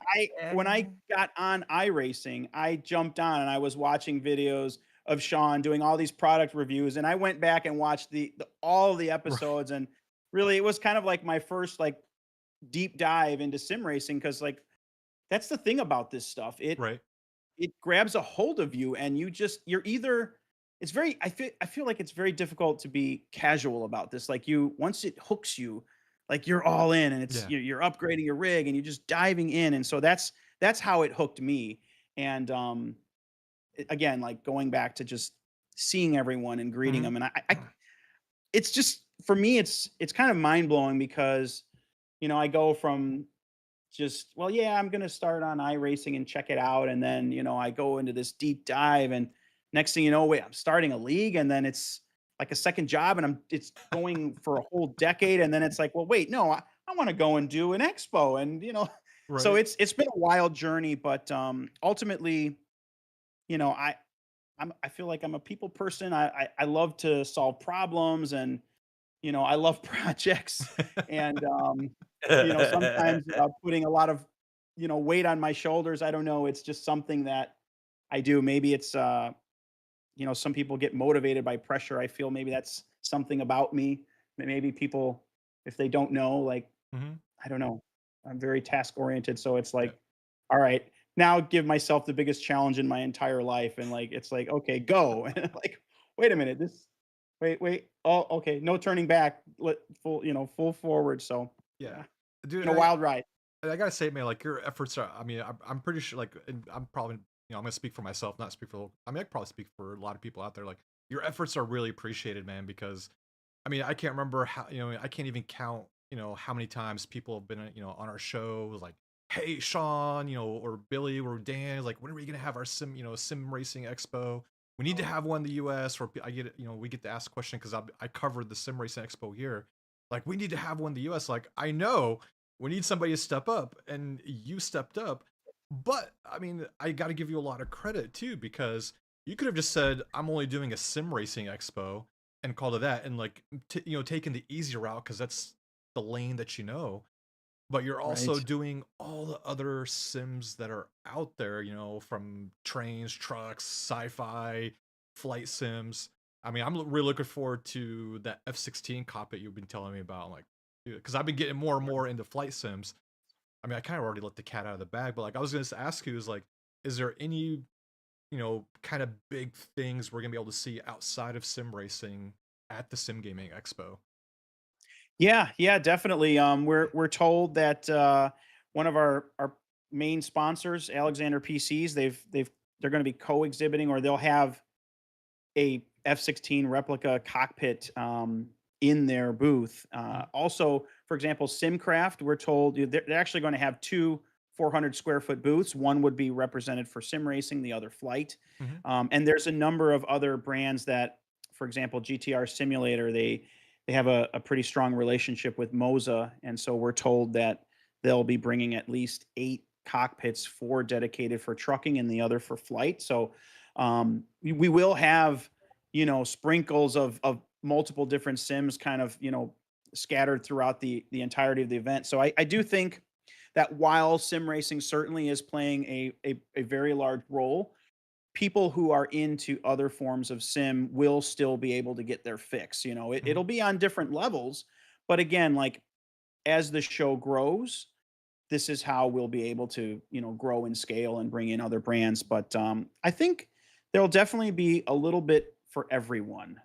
when I eh, got on iRacing, I jumped on and I was watching videos of Sean doing all these product reviews, and I went back and watched all the Right. episodes, and really it was kind of like my first like deep dive into sim racing, because like that's the thing about this stuff. It Right. it grabs a hold of you, and you're either it's very I feel like it's very difficult to be casual about this. Like, once it hooks you, like you're all in, and Yeah. you're upgrading your rig, and you're just diving in. And so that's how it hooked me. And again, like going back to just seeing everyone and greeting Mhm. them, and I it's just, for me, it's kind of mind blowing, because I go from just, well, yeah, I'm going to start on iRacing and check it out. And then, I go into this deep dive, and next thing you know, wait, I'm starting a league, and then it's like a second job, and it's going for a whole decade. And then it's like, well, wait, no, I want to go and do an expo. And, so Right. it's been a wild journey, but ultimately, you know, I, I feel like I'm a people person. I love to solve problems, and, I love projects. And, sometimes putting a lot of, weight on my shoulders. I don't know. It's just something that I do. Maybe it's, some people get motivated by pressure. I feel maybe that's something about me. Maybe people, if they don't know, like, Mhm. I don't know. I'm very task oriented. So it's Yeah. like, all right, now give myself the biggest challenge in my entire life. And like, it's like, okay, go. And like, wait a minute, wait. Oh, okay. No turning back. Full forward. So Yeah. yeah, Dude, been a wild ride. I gotta say, man, like your efforts are. I mean, I'm pretty sure. Like, and I'm probably, I'm gonna speak for myself, not speak for. I mean, I could probably speak for a lot of people out there. Like, your efforts are really appreciated, man. Because, I mean, I can't remember how. I can't even count. How many times people have been, on our show, like, hey, Sean, or Billy or Dan, like, when are we gonna have our sim racing expo? We need to have one in the U.S. Or I get, we get to ask the question because I covered the sim racing expo here. Like, we need to have one in the U.S. Like, I know we need somebody to step up, and you stepped up. But I mean, I got to give you a lot of credit too, because you could have just said, I'm only doing a sim racing expo, and called it that, and like taken the easy route because that's the lane that you know. But you're also Right. doing all the other sims that are out there, from trains, trucks, sci-fi, flight sims. I mean, I'm really looking forward to that F-16 cockpit you've been telling me about. Like, because I've been getting more and more into flight sims. I mean, I kind of already let the cat out of the bag, but like, I was going to ask you, is like, is there any, kind of big things we're going to be able to see outside of sim racing at the Sim Gaming Expo? Yeah, definitely. We're told that one of our main sponsors, Alexander PCs, they're going to be co-exhibiting, or they'll have a F-16 replica cockpit in their booth. Mhm. Also, for example, Simcraft, we're told they're actually going to have two 400 square foot booths. One would be represented for sim racing, the other flight. Mhm. And there's a number of other brands that, for example, GTR Simulator, they have a pretty strong relationship with Moza, and so we're told that they'll be bringing at least 8 cockpits, four dedicated for trucking and the other for flight. So we will have, sprinkles of multiple different sims kind of, scattered throughout the entirety of the event. So I do think that while sim racing certainly is playing a very large role, people who are into other forms of sim will still be able to get their fix. Mhm. It'll be on different levels, but again, like as the show grows, this is how we'll be able to, grow and scale and bring in other brands. But I think there'll definitely be a little bit for everyone.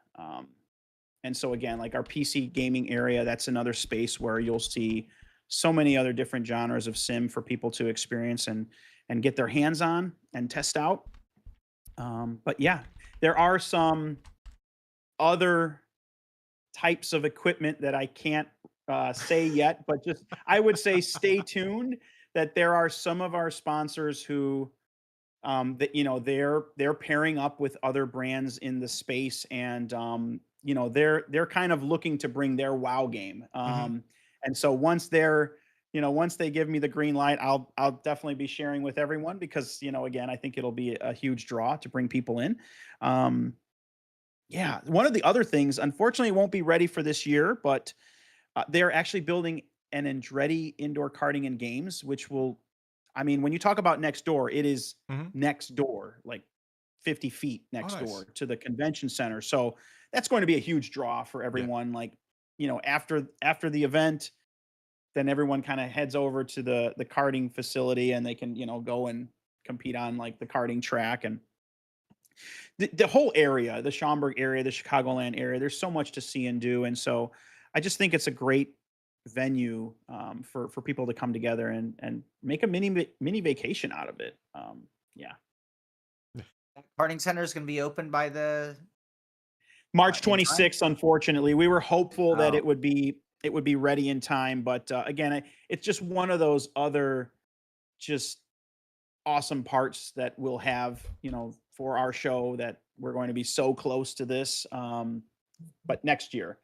And so again, like our PC gaming area, that's another space where you'll see so many other different genres of sim for people to experience and get their hands on and test out. But yeah, there are some other types of equipment that I can't say yet, but just I would say stay tuned. That there are some of our sponsors who that they're pairing up with other brands in the space, and they're kind of looking to bring their wow game. Mhm. And so once they give me the green light, I'll definitely be sharing with everyone because again, I think it'll be a huge draw to bring people in. Um, yeah, one of the other things, unfortunately, it won't be ready for this year, but they're actually building an Andretti indoor karting and games, which will, I mean, when you talk about next door, it is Mhm. next door, like 50 feet Oh, next door nice. to the convention center. So that's going to be a huge draw for Yeah. everyone. Like, after the event, then everyone kind of heads over to the karting facility and they can, go and compete on like the karting track and the whole area, the Schaumburg area, the Chicagoland area. There's so much to see and do, and so I just think it's a great venue for people to come together and make a mini vacation out of it. Yeah, That karting center is going to be open by the March in time. 26th. Unfortunately, we were hopeful that Oh, it would be ready in time, but again, it's just one of those other just awesome parts that we'll have, for our show that we're going to be so close to this. But next year,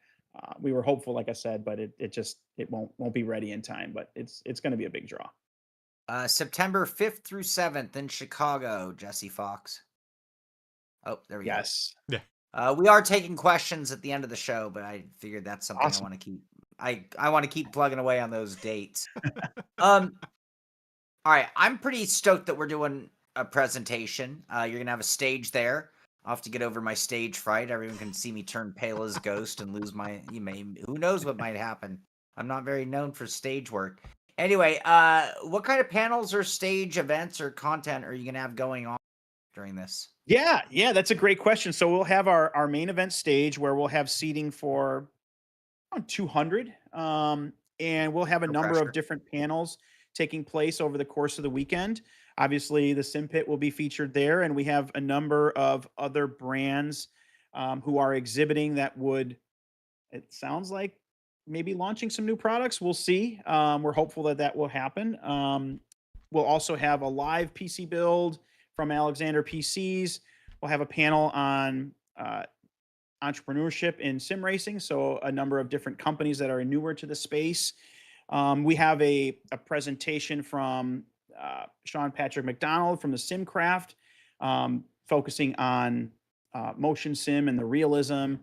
we were hopeful, like I said, but it won't be ready in time. But it's going to be a big draw. September 5th through 7th in Chicago. Jesse Fox. Oh, there we go. Yes, Yeah. We are taking questions at the end of the show, but I figured that's something I awesome. want to keep. I want to keep plugging away on those dates. Um, all right, I'm pretty stoked that we're doing a presentation. You're gonna have a stage there. I'll have to get over my stage fright. Everyone can see me turn pale as a ghost and lose my. Who knows what might happen. I'm not very known for stage work. Anyway, what kind of panels or stage events or content are you gonna have going on during this? Yeah, that's a great question. So we'll have our main event stage where we'll have seating for around 200, and we'll have a No number of pressure. different panels taking place over the course of the weekend. Obviously, the Sim Pit will be featured there, and we have a number of other brands who are exhibiting that would. It sounds like maybe launching some new products. We'll see. We're hopeful that that will happen. We'll also have a live PC build from Alexander PCs. We'll have a panel on entrepreneurship in sim racing. So a number of different companies that are newer to the space. We have a presentation from Sean Patrick McDonald from the Simcraft, focusing on motion sim and the realism.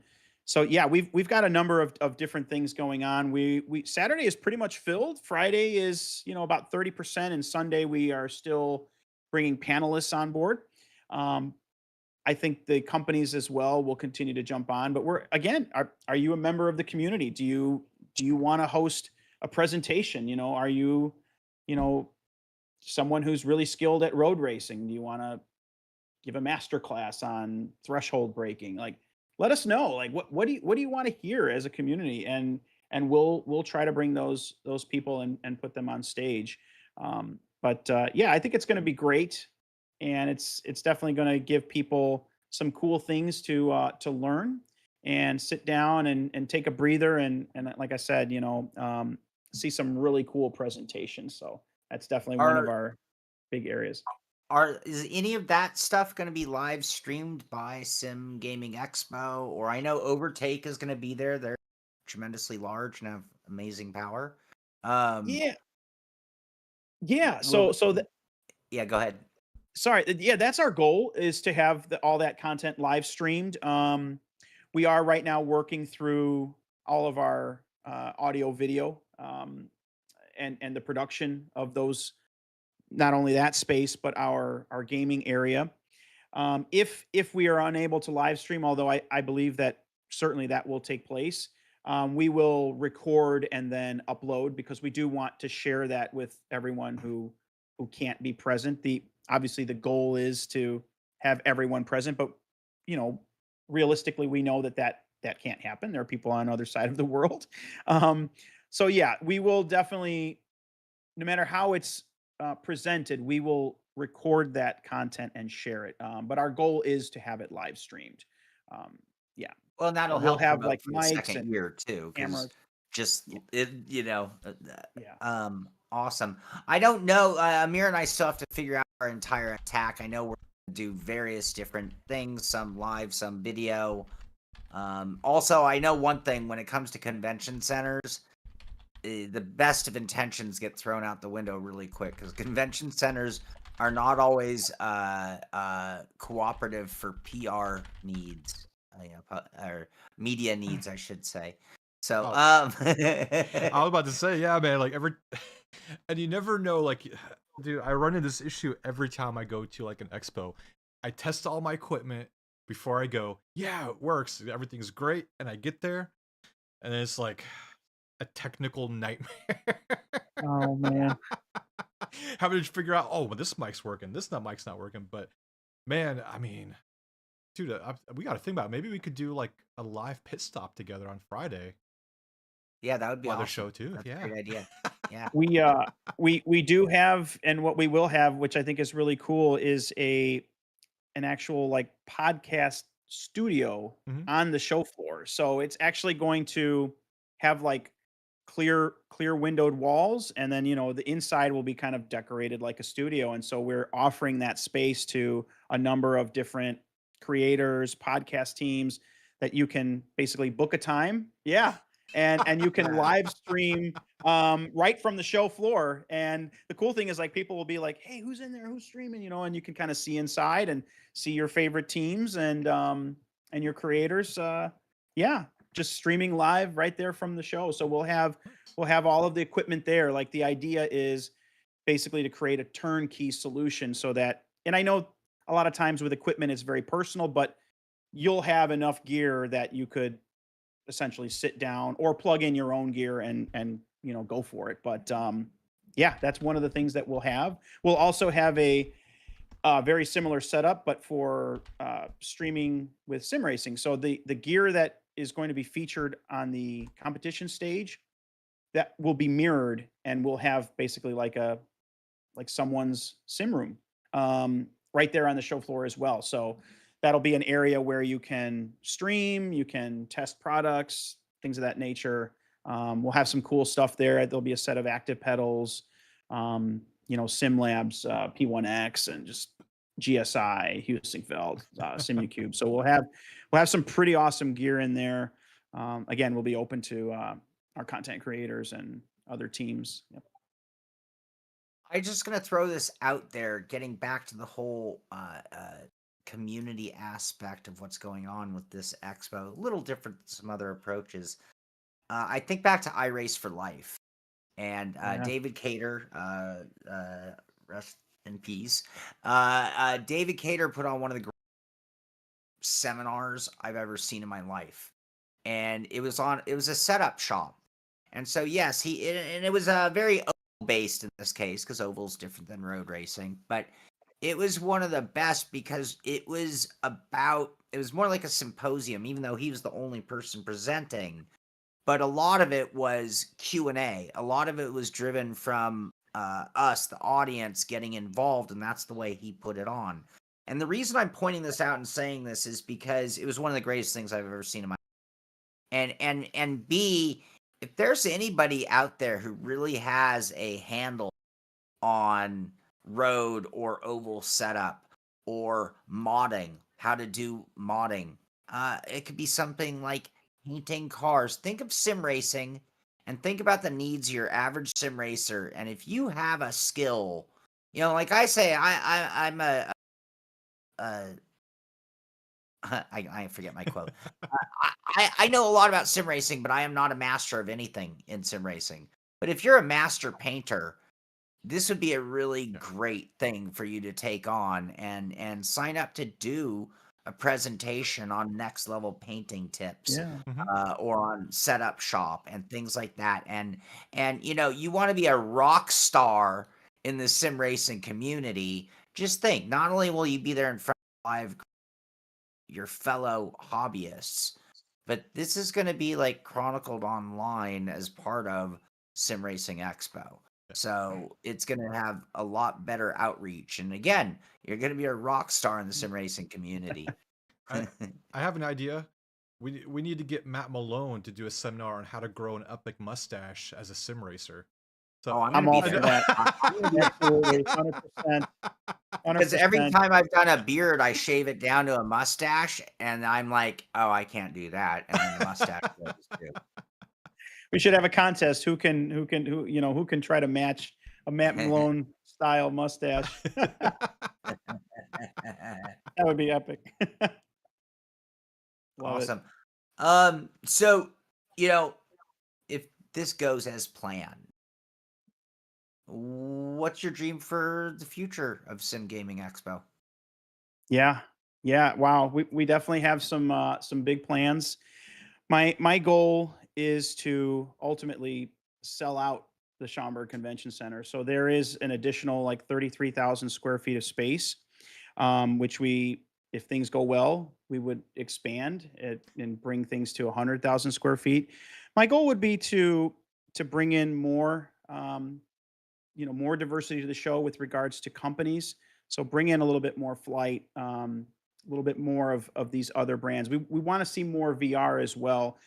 So yeah, we've got a number of different things going on. We Saturday is pretty much filled. Friday is about 30%, and Sunday we are still bringing panelists on board. Um, I think the companies as well will continue to jump on. But we're again, are you a member of the community? Do you want to host a presentation? Are you know, someone who's really skilled at road racing? Do you want to give a master class on threshold breaking? Like, let us know. Like, what do you want to hear as a community? And we'll try to bring those people and put them on stage. But yeah, I think it's going to be great, and it's definitely going to give people some cool things to learn and sit down and take a breather and like I said, see some really cool presentations. So that's definitely one of Are our big areas. is any of that stuff going to be live streamed by Sim Gaming Expo? Or I know Overtake is going to be there. They're tremendously large and have amazing power. Um, Yeah, yeah. will yeah, go ahead. Sorry, yeah, that's our goal is to have all that content live streamed. we are right now working through all of our audio video and the production of those, not only that space, but our gaming area. If we are unable to live stream, although I believe that certainly that will take place, we will record and then upload, because we do want to share that with everyone who can't be present. The Obviously the goal is to have everyone present, but you know, realistically, we know that can't happen. There are people on the other side of the world. So yeah, we will definitely, no matter how it's presented, we will record that content and share it. But our goal is to have it live streamed. Um, yeah, Well, and that'll we'll help have promote like for the mics second and year too, because cameras. just Yeah, it, yeah. awesome. I don't know. Amir and I still have to figure out our entire attack. I know we're gonna do various different things, some live, some video. Also, I know one thing when it comes to convention centers, the best of intentions get thrown out the window really quick, because convention centers are not always cooperative for PR needs, or media needs, I should say. So, Oh, I was about to say, yeah, man. Like and you never know. Like, dude, I run into this issue every time I go to like an expo. I test all my equipment before I go. Yeah, it works. Everything's great, and I get there, and then it's like a technical nightmare. Oh man. Having to figure out, oh, well, this mic's working, this not mic's not working. But man, I mean, dude, we got to think about it. Maybe we could do like a live pit stop together on Friday yeah, that would be while the show awesome. too. That's a Yeah. great idea. Yeah. We do have, and what we will have, which I think is really cool, is an actual like podcast studio Mhm. on the show floor. So it's actually going to have like clear windowed walls, and then the inside will be kind of decorated like a studio. And so we're offering that space to a number of different creators, podcast teams, that you can basically book a time. Yeah. And you can live stream right from the show floor. And the cool thing is, like, people will be like, "Hey, who's in there? Who's streaming?" And you can kind of see inside and see your favorite teams and your creators. Yeah, just streaming live right there from the show. So we'll have all of the equipment there. Like, the idea is basically to create a turnkey solution, so that, and I know a lot of times with equipment it's very personal, but you'll have enough gear that you could essentially sit down or plug in your own gear and go for it. But yeah, that's one of the things that we'll have. We'll also have a very similar setup, but for streaming with sim racing. So the gear that is going to be featured on the competition stage, that will be mirrored, and we'll have basically like someone's sim room right there on the show floor as well. So that'll be an area where you can stream, you can test products, things of that nature. We'll have some cool stuff there. There'll be a set of active pedals, Sim Labs, P1X, and just GSI, Husingfeld, Simucube. So we'll have some pretty awesome gear in there. Again, we'll be open to our content creators and other teams. Yep. I'm just gonna throw this out there, getting back to the whole community aspect of what's going on with this expo. A little different than some other approaches. I think back to iRace for Life, and Yeah. David Cater, rest in peace. David Cater put on one of the greatest seminars I've ever seen in my life, and it was a setup shop, and so yes, and it was very based in this case, because oval's different than road racing, but it was one of the best because it was more like a symposium, even though he was the only person presenting. But a lot of it was Q&A. A lot of it was driven from us, the audience, getting involved, and that's the way he put it on. And the reason I'm pointing this out and saying this is because it was one of the greatest things I've ever seen in my life. And B, if there's anybody out there who really has a handle on road or oval setup or modding, how to do modding, it could be something like painting cars. Think of sim racing and think about the needs of your average sim racer. And if you have a skill, like I say, I'm a I forget my quote. I know a lot about sim racing, but I am not a master of anything in sim racing. But if you're a master painter, this would be a really Yeah. great thing for you to take on and sign up to do a presentation on next level painting tips, Yeah. Mhm. or on setup shop and things like that. And you want to be a rock star in the sim racing community. Just think, not only will you be there in front of live your fellow hobbyists, but this is going to be like chronicled online as part of Sim Racing Expo. Yeah. So it's going to have a lot better outreach. And again, you're going to be a rock star in the sim racing community. I I have an idea. We need to get Matt Malone to do a seminar on how to grow an epic mustache as a sim racer. So Oh, I'm going I'm to be all I for know. there. that. I'm going to be Absolutely. 100%. because every 100%. time I've done a beard, I shave it down to a mustache, and I'm like, oh, I can't do that. And then the mustache grows too. We should have a contest. Who can try to match a Matt Malone style mustache. That would be epic. Love it. Awesome. So, you know, if this goes as planned, what's your dream for the future of Sim Gaming Expo? Yeah. Yeah. Wow. We definitely have some big plans. My goal is to ultimately sell out the Schaumburg Convention Center. So there is an additional like 33,000 square feet of space, which if things go well, we would expand it and bring things to 100,000 square feet. My goal would be to bring in more, more diversity to the show with regards to companies. So bring in a little bit more flight, a little bit more of these other brands. We want to see more VR as well.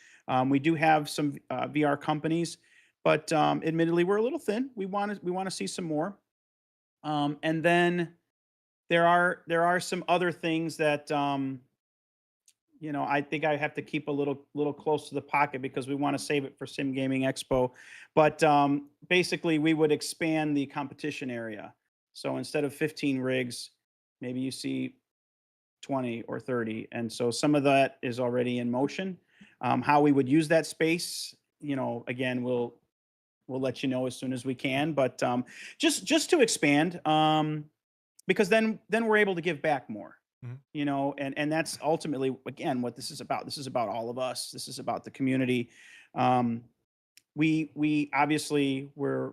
We do have some VR companies, but admittedly we're a little thin. We want to see some more. And then there are some other things that I think I have to keep a little close to the pocket because we want to save it for Sim Gaming Expo. But basically, we would expand the competition area. So instead of 15 rigs, maybe you see 20 or 30, and so some of that is already in motion. How we would use that space, again, we'll let you know as soon as we can. But just to expand, because then we're able to give back more, Mhm. and that's ultimately again what this is about. This is about all of us. This is about the community. um we obviously we're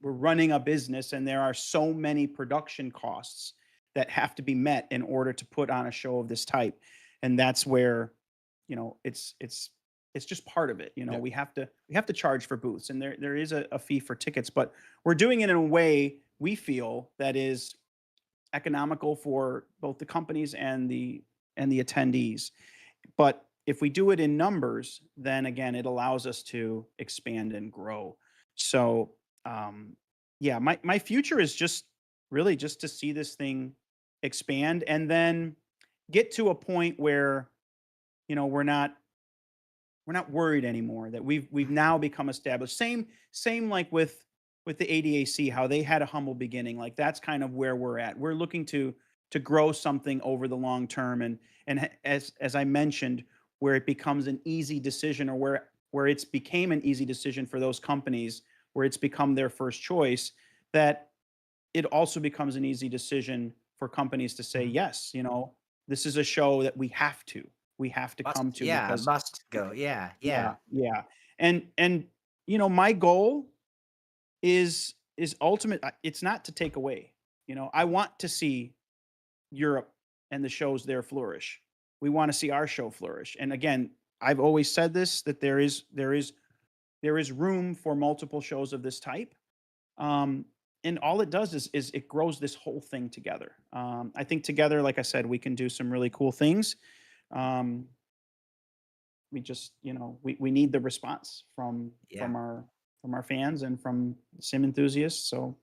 running a business, and there are so many production costs that have to be met in order to put on a show of this type. And that's where it's just part of it. Yeah. We have to charge for booths, and there is a fee for tickets, but we're doing it in a way we feel that is economical for both the companies and the attendees. But if we do it in numbers, then again, it allows us to expand and grow. So, yeah, my future is just really just to see this thing expand, and then get to a point where we're not worried anymore, that we've now become established. Same like with the ADAC, how they had a humble beginning. Like that's kind of where we're at. We're looking to grow something over the long term, and as I mentioned, where it becomes an easy decision, or where it's became an easy decision for those companies, where it's become their first choice, that it also becomes an easy decision for companies to say, Mhm. yes, this is a show that we have to come to, because Must go. Yeah, yeah, yeah. yeah. And my goal is ultimate. It's not to take away. I want to see Europe and the shows there flourish. We want to see our show flourish. And again, I've always said this, that there is room for multiple shows of this type. Um, and all it does is it grows this whole thing together. I think together, like I said, we can do some really cool things. Um, we just we need the response from Yeah. from our fans and from sim enthusiasts. So,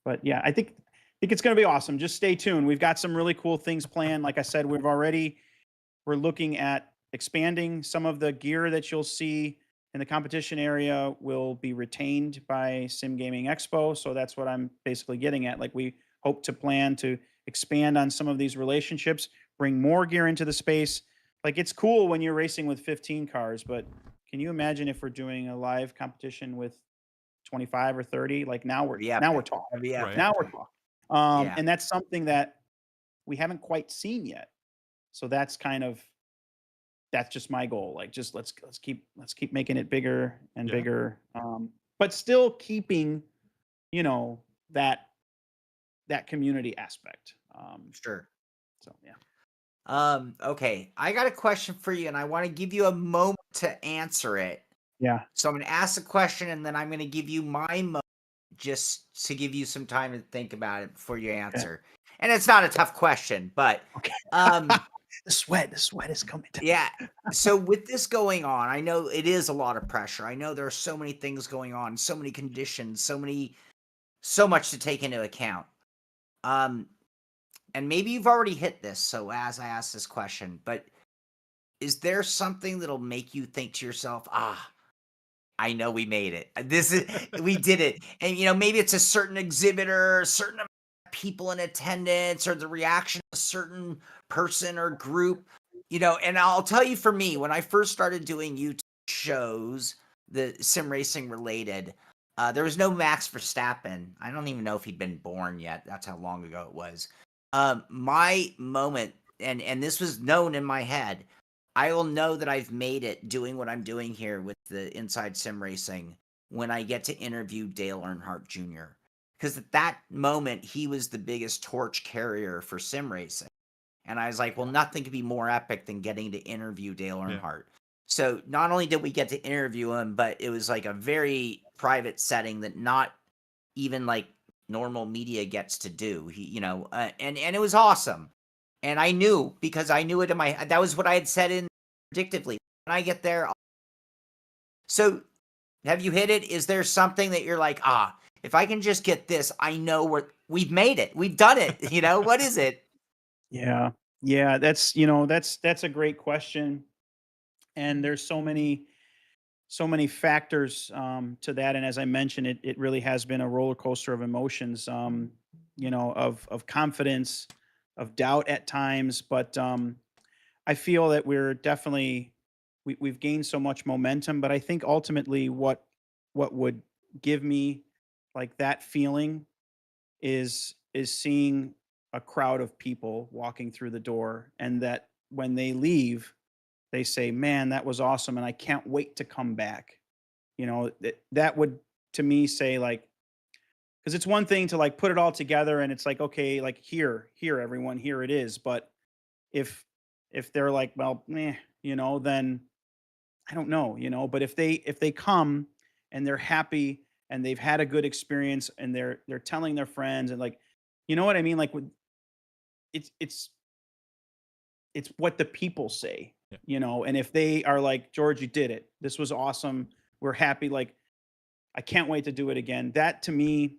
but yeah, I think it's going to be awesome. Just stay tuned. We've got some really cool things planned. Like I said, we're looking at expanding. Some of the gear that you'll see in the competition area will be retained by Sim Gaming Expo. So that's what I'm basically getting at. Like, we hope to plan to expand on some of these relationships, bring more gear into the space. Like it's cool when you're racing with 15 cars, but can you imagine if we're doing a live competition with 25 or 30? Like Yeah, now we're talking. yeah, Right. Now we're talking. yeah. And that's something that we haven't quite seen yet. So that's just my goal. Like just let's keep making it bigger and Yeah. bigger. But still keeping, you know, that community aspect. Sure. So yeah. Okay, I got a question for you, and I want to give you a moment to answer it. Yeah. So I'm going to ask the question, and then I'm going to give you my moment just to give you some time to think about it before you answer. And it's not a tough question, but Okay. um, The sweat is coming down. yeah. So with this going on, I know it is a lot of pressure. I know there are so many things going on, so many conditions, so much to take into account. And maybe you've already hit this. So as I ask this question, but is there something that'll make you think to yourself, I know we made it. We did it. And, maybe it's a certain exhibitor, a certain amount of people in attendance, or the reaction of a certain person or group, and I'll tell you for me, when I first started doing YouTube shows, the sim racing related, there was no Max Verstappen. I don't even know if he'd been born yet. That's how long ago it was. My moment, and this was known in my head, I will know that I've made it doing what I'm doing here with the Inside Sim Racing when I get to interview Dale Earnhardt Jr. Because at that moment, he was the biggest torch carrier for sim racing. And I was like, well, nothing could be more epic than getting to interview Dale Yeah. Earnhardt. So not only did we get to interview him, but it was like a very private setting that not even like normal media gets to do. And it was awesome. And I knew, because I knew it in my, that was what I had said in predictively. When I get there, so have you hit it? Is there something that you're like, if I can just get this, I know we've made it. We've done it. What is it? Yeah. Yeah, that's a great question. And there's so many factors to that. And as I mentioned, it really has been a roller coaster of emotions, of confidence, of doubt at times. But I feel that we've gained so much momentum. But I think ultimately what would give me like that feeling is seeing a crowd of people walking through the door, and that when they leave, they say, "Man, that was awesome, and I can't wait to come back." That would, to me, say like, because it's one thing to like put it all together and it's like, okay, like here everyone, here it is. But if they're like, well, then I don't know, but if they come and they're happy and they've had a good experience and they're telling their friends and like, you know what I mean? Like it's it's it's what the people say, Yeah. and if they are like, George, you did it. This was awesome. We're happy. Like, I can't wait to do it again. That to me,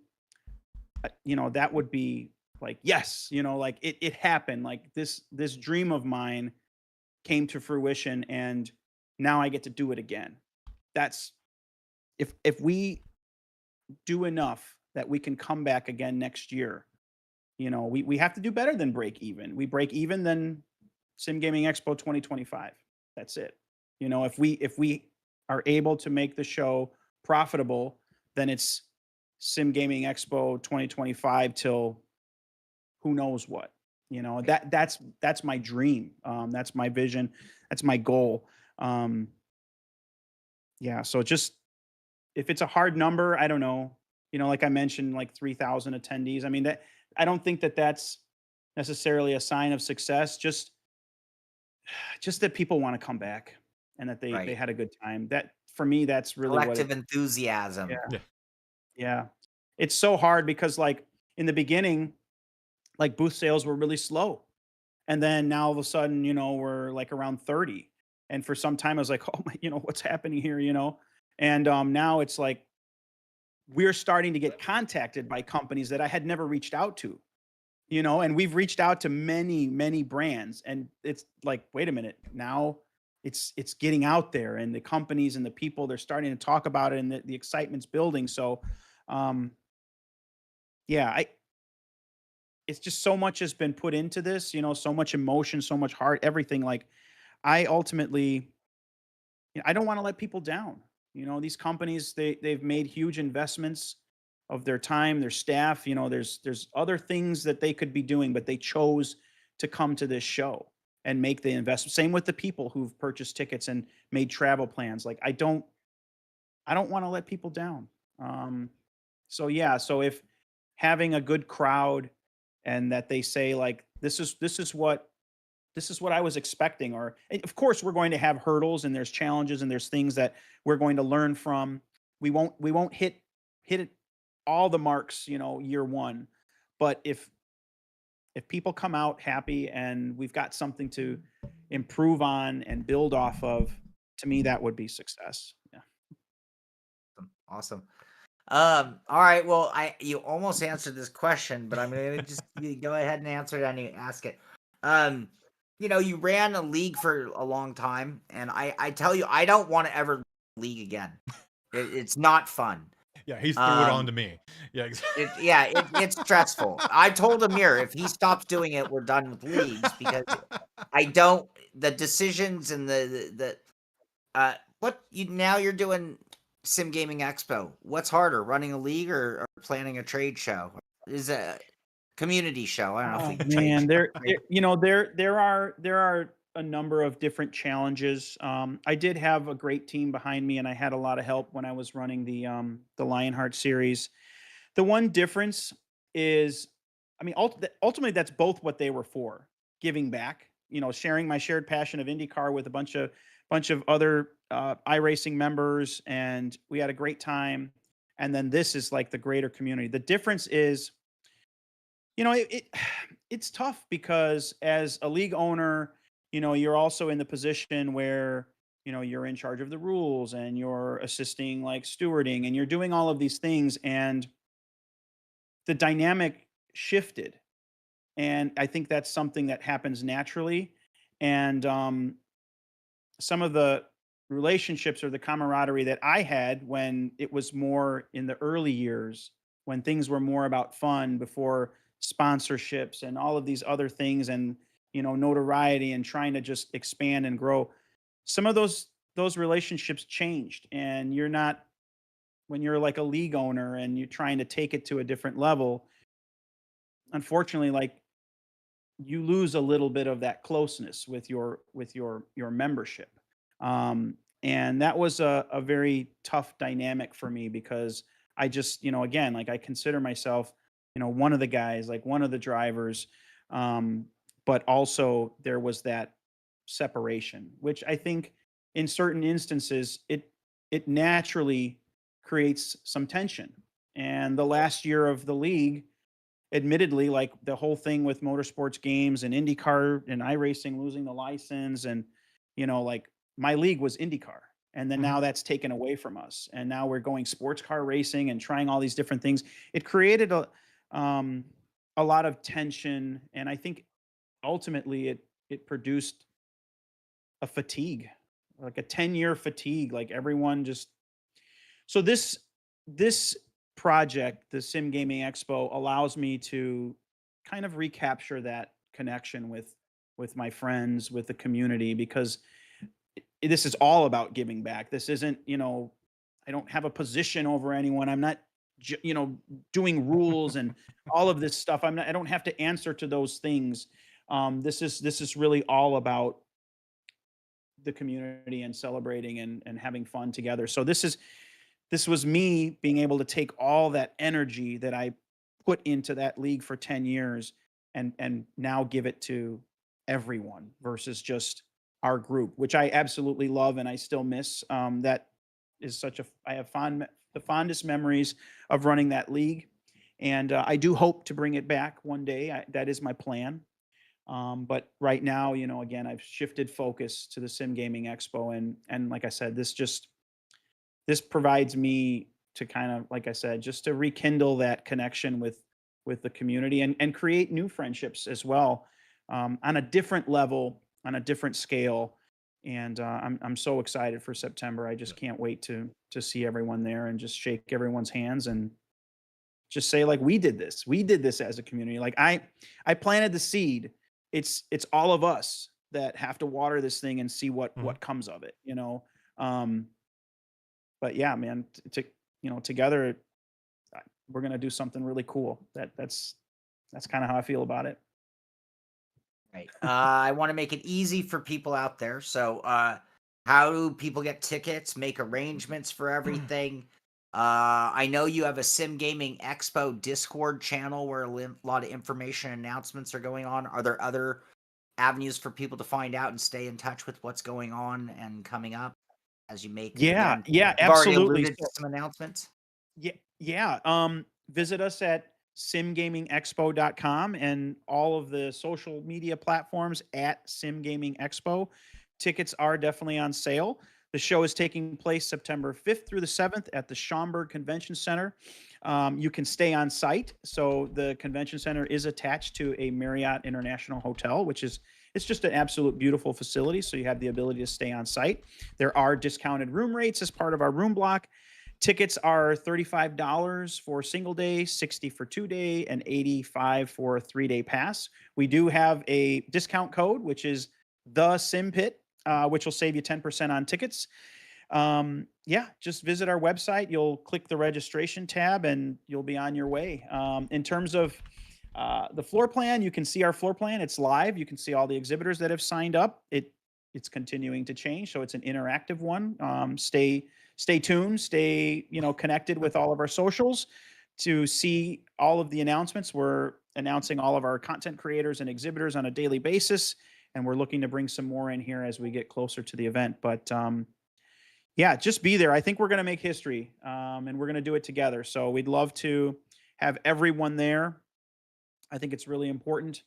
that would be like, yes, like it happened. Like this dream of mine came to fruition and now I get to do it again. That's if we do enough that we can come back again next year. We have to do better than break even. We break even, then Sim Gaming Expo 2025. That's it. If we are able to make the show profitable, then it's Sim Gaming Expo 2025 till who knows what. That's my dream. That's my vision. That's my goal. Yeah. So just if it's a hard number, I don't know. Like I mentioned, like 3,000 attendees. I mean, that I don't think that that's necessarily a sign of success. Just that people want to come back and that they Right. had a good time. That for me, that's really what Collective enthusiasm. Yeah. Yeah. Yeah. It's so hard because like in the beginning, like booth sales were really slow. And then now all of a sudden, we're like around 30. And for some time I was like, oh my, what's happening here, And now it's like we're starting to get contacted by companies that I had never reached out to, and we've reached out to many, many brands. And it's like, wait a minute, now it's getting out there, and the companies and the people, they're starting to talk about it, and the excitement's building. So yeah, it's just so much has been put into this, so much emotion, so much heart, everything. Like I ultimately, I don't want to let people down. These companies, they've made huge investments of their time, their staff. There's other things that they could be doing, but they chose to come to this show and make the investment. Same with the people who've purchased tickets and made travel plans. Like I don't want to let people down. So yeah, so if having a good crowd and that they say like this is what I was expecting. Or and of course we're going to have hurdles and there's challenges and there's things that we're going to learn from. We won't hit it all the marks, year one. But if people come out happy and we've got something to improve on and build off of, to me that would be success. Yeah. Awesome. All right. Well, you almost answered this question, but I'm gonna just you go ahead and answer it and you ask it. Um, you ran a league for a long time, and I tell you, I don't want to ever league again. It's not fun. Yeah, he threw it on Um, to me. Yeah, it's stressful. I told Amir if he stops doing it, we're done with leagues because I don't the decisions and what you're doing Sim Gaming Expo. What's harder, running a league or planning a trade show? Is a community show. I don't know if Oh we can man, trade. there are a number of different challenges. I did have a great team behind me, and I had a lot of help when I was running the Lionheart series. The one difference is, I mean, ultimately, that's both what they were for: giving back. Sharing my shared passion of IndyCar with a bunch of other iRacing members, and we had a great time. And then this is like the greater community. The difference is, it's tough because as a league owner, you're also in the position where you're in charge of the rules and you're assisting like stewarding and you're doing all of these things, and the dynamic shifted. And I think that's something that happens naturally. And some of the relationships or the camaraderie that I had when it was more in the early years, when things were more about fun before sponsorships and all of these other things, and notoriety and trying to just expand and grow, some of those relationships changed. And you're not, when you're like a league owner and you're trying to take it to a different level, unfortunately, like you lose a little bit of that closeness with your membership. And that was a very tough dynamic for me because I just, again, like I consider myself, one of the guys, like one of the drivers. um, but also there was that separation, which I think in certain instances it naturally creates some tension. And the last year of the league, admittedly, like the whole thing with motorsports games and IndyCar and iRacing losing the license, and like my league was IndyCar, and then Mhm. now that's taken away from us, and now we're going sports car racing and trying all these different things. It created um, a lot of tension, and I think ultimately it produced a fatigue, like a 10-year fatigue, like everyone just. So this project, the Sim Gaming Expo, allows me to kind of recapture that connection with my friends, with the community, because this is all about giving back. This isn't, I don't have a position over anyone. I'm not, doing rules and all of this stuff. I don't have to answer to those things. This is really all about the community and celebrating and having fun together. So this was me being able to take all that energy that I put into that league for 10 years and now give it to everyone versus just our group, which I absolutely love and I still miss. That is such a I have the fondest memories of running that league, and I do hope to bring it back one day. That is my plan. But right now, again, I've shifted focus to the Sim Gaming Expo, and like I said, this provides me to kind of, like I said, just to rekindle that connection with the community and create new friendships as well, on a different level, on a different scale. And I'm so excited for September. I just can't wait to see everyone there and just shake everyone's hands just say like, we did this as a community. Like I planted the seed. It's all of us that have to water this thing and see what Mhm. comes of it, um but yeah, man, together we're going to do something really cool. That's kind of how I feel about it. Right. I want to make it easy for people out there. So, how do people get tickets, make arrangements for everything? I know you have a Sim Gaming Expo Discord channel where lot of information and announcements are going on. Are there other avenues for people to find out and stay in touch with what's going on and coming up as you make, Yeah, again, yeah, you've already absolutely. alluded to some announcements? Yeah, yeah. Visit us at simgamingexpo.com and all of the social media platforms at Sim Gaming Expo. Tickets are definitely on sale. The show is taking place September 5th through the 7th at the Schaumburg Convention Center. You can stay on site. So the convention center is attached to a Marriott International Hotel, which is it's just an absolute beautiful facility. So you have the ability to stay on site. There are discounted room rates as part of our room block. Tickets are $35 for a single day, 60 for 2 day, and 85 for a 3 day pass. We do have a discount code, which is the Sim Pit, which will save you 10% on tickets. Yeah, just visit our website. You'll click the registration tab and you'll be on your way. In terms of the floor plan, you can see our floor plan. It's live. You can see all the exhibitors that have signed up. It's continuing to change, so it's an interactive one. Stay tuned. Stay connected with all of our socials to see all of the announcements. We're announcing all of our content creators and exhibitors on a daily basis, and we're looking to bring some more in here as we get closer to the event. But yeah, just be there. I think we're going to make history, and we're going to do it together. So we'd love to have everyone there. I think it's really important.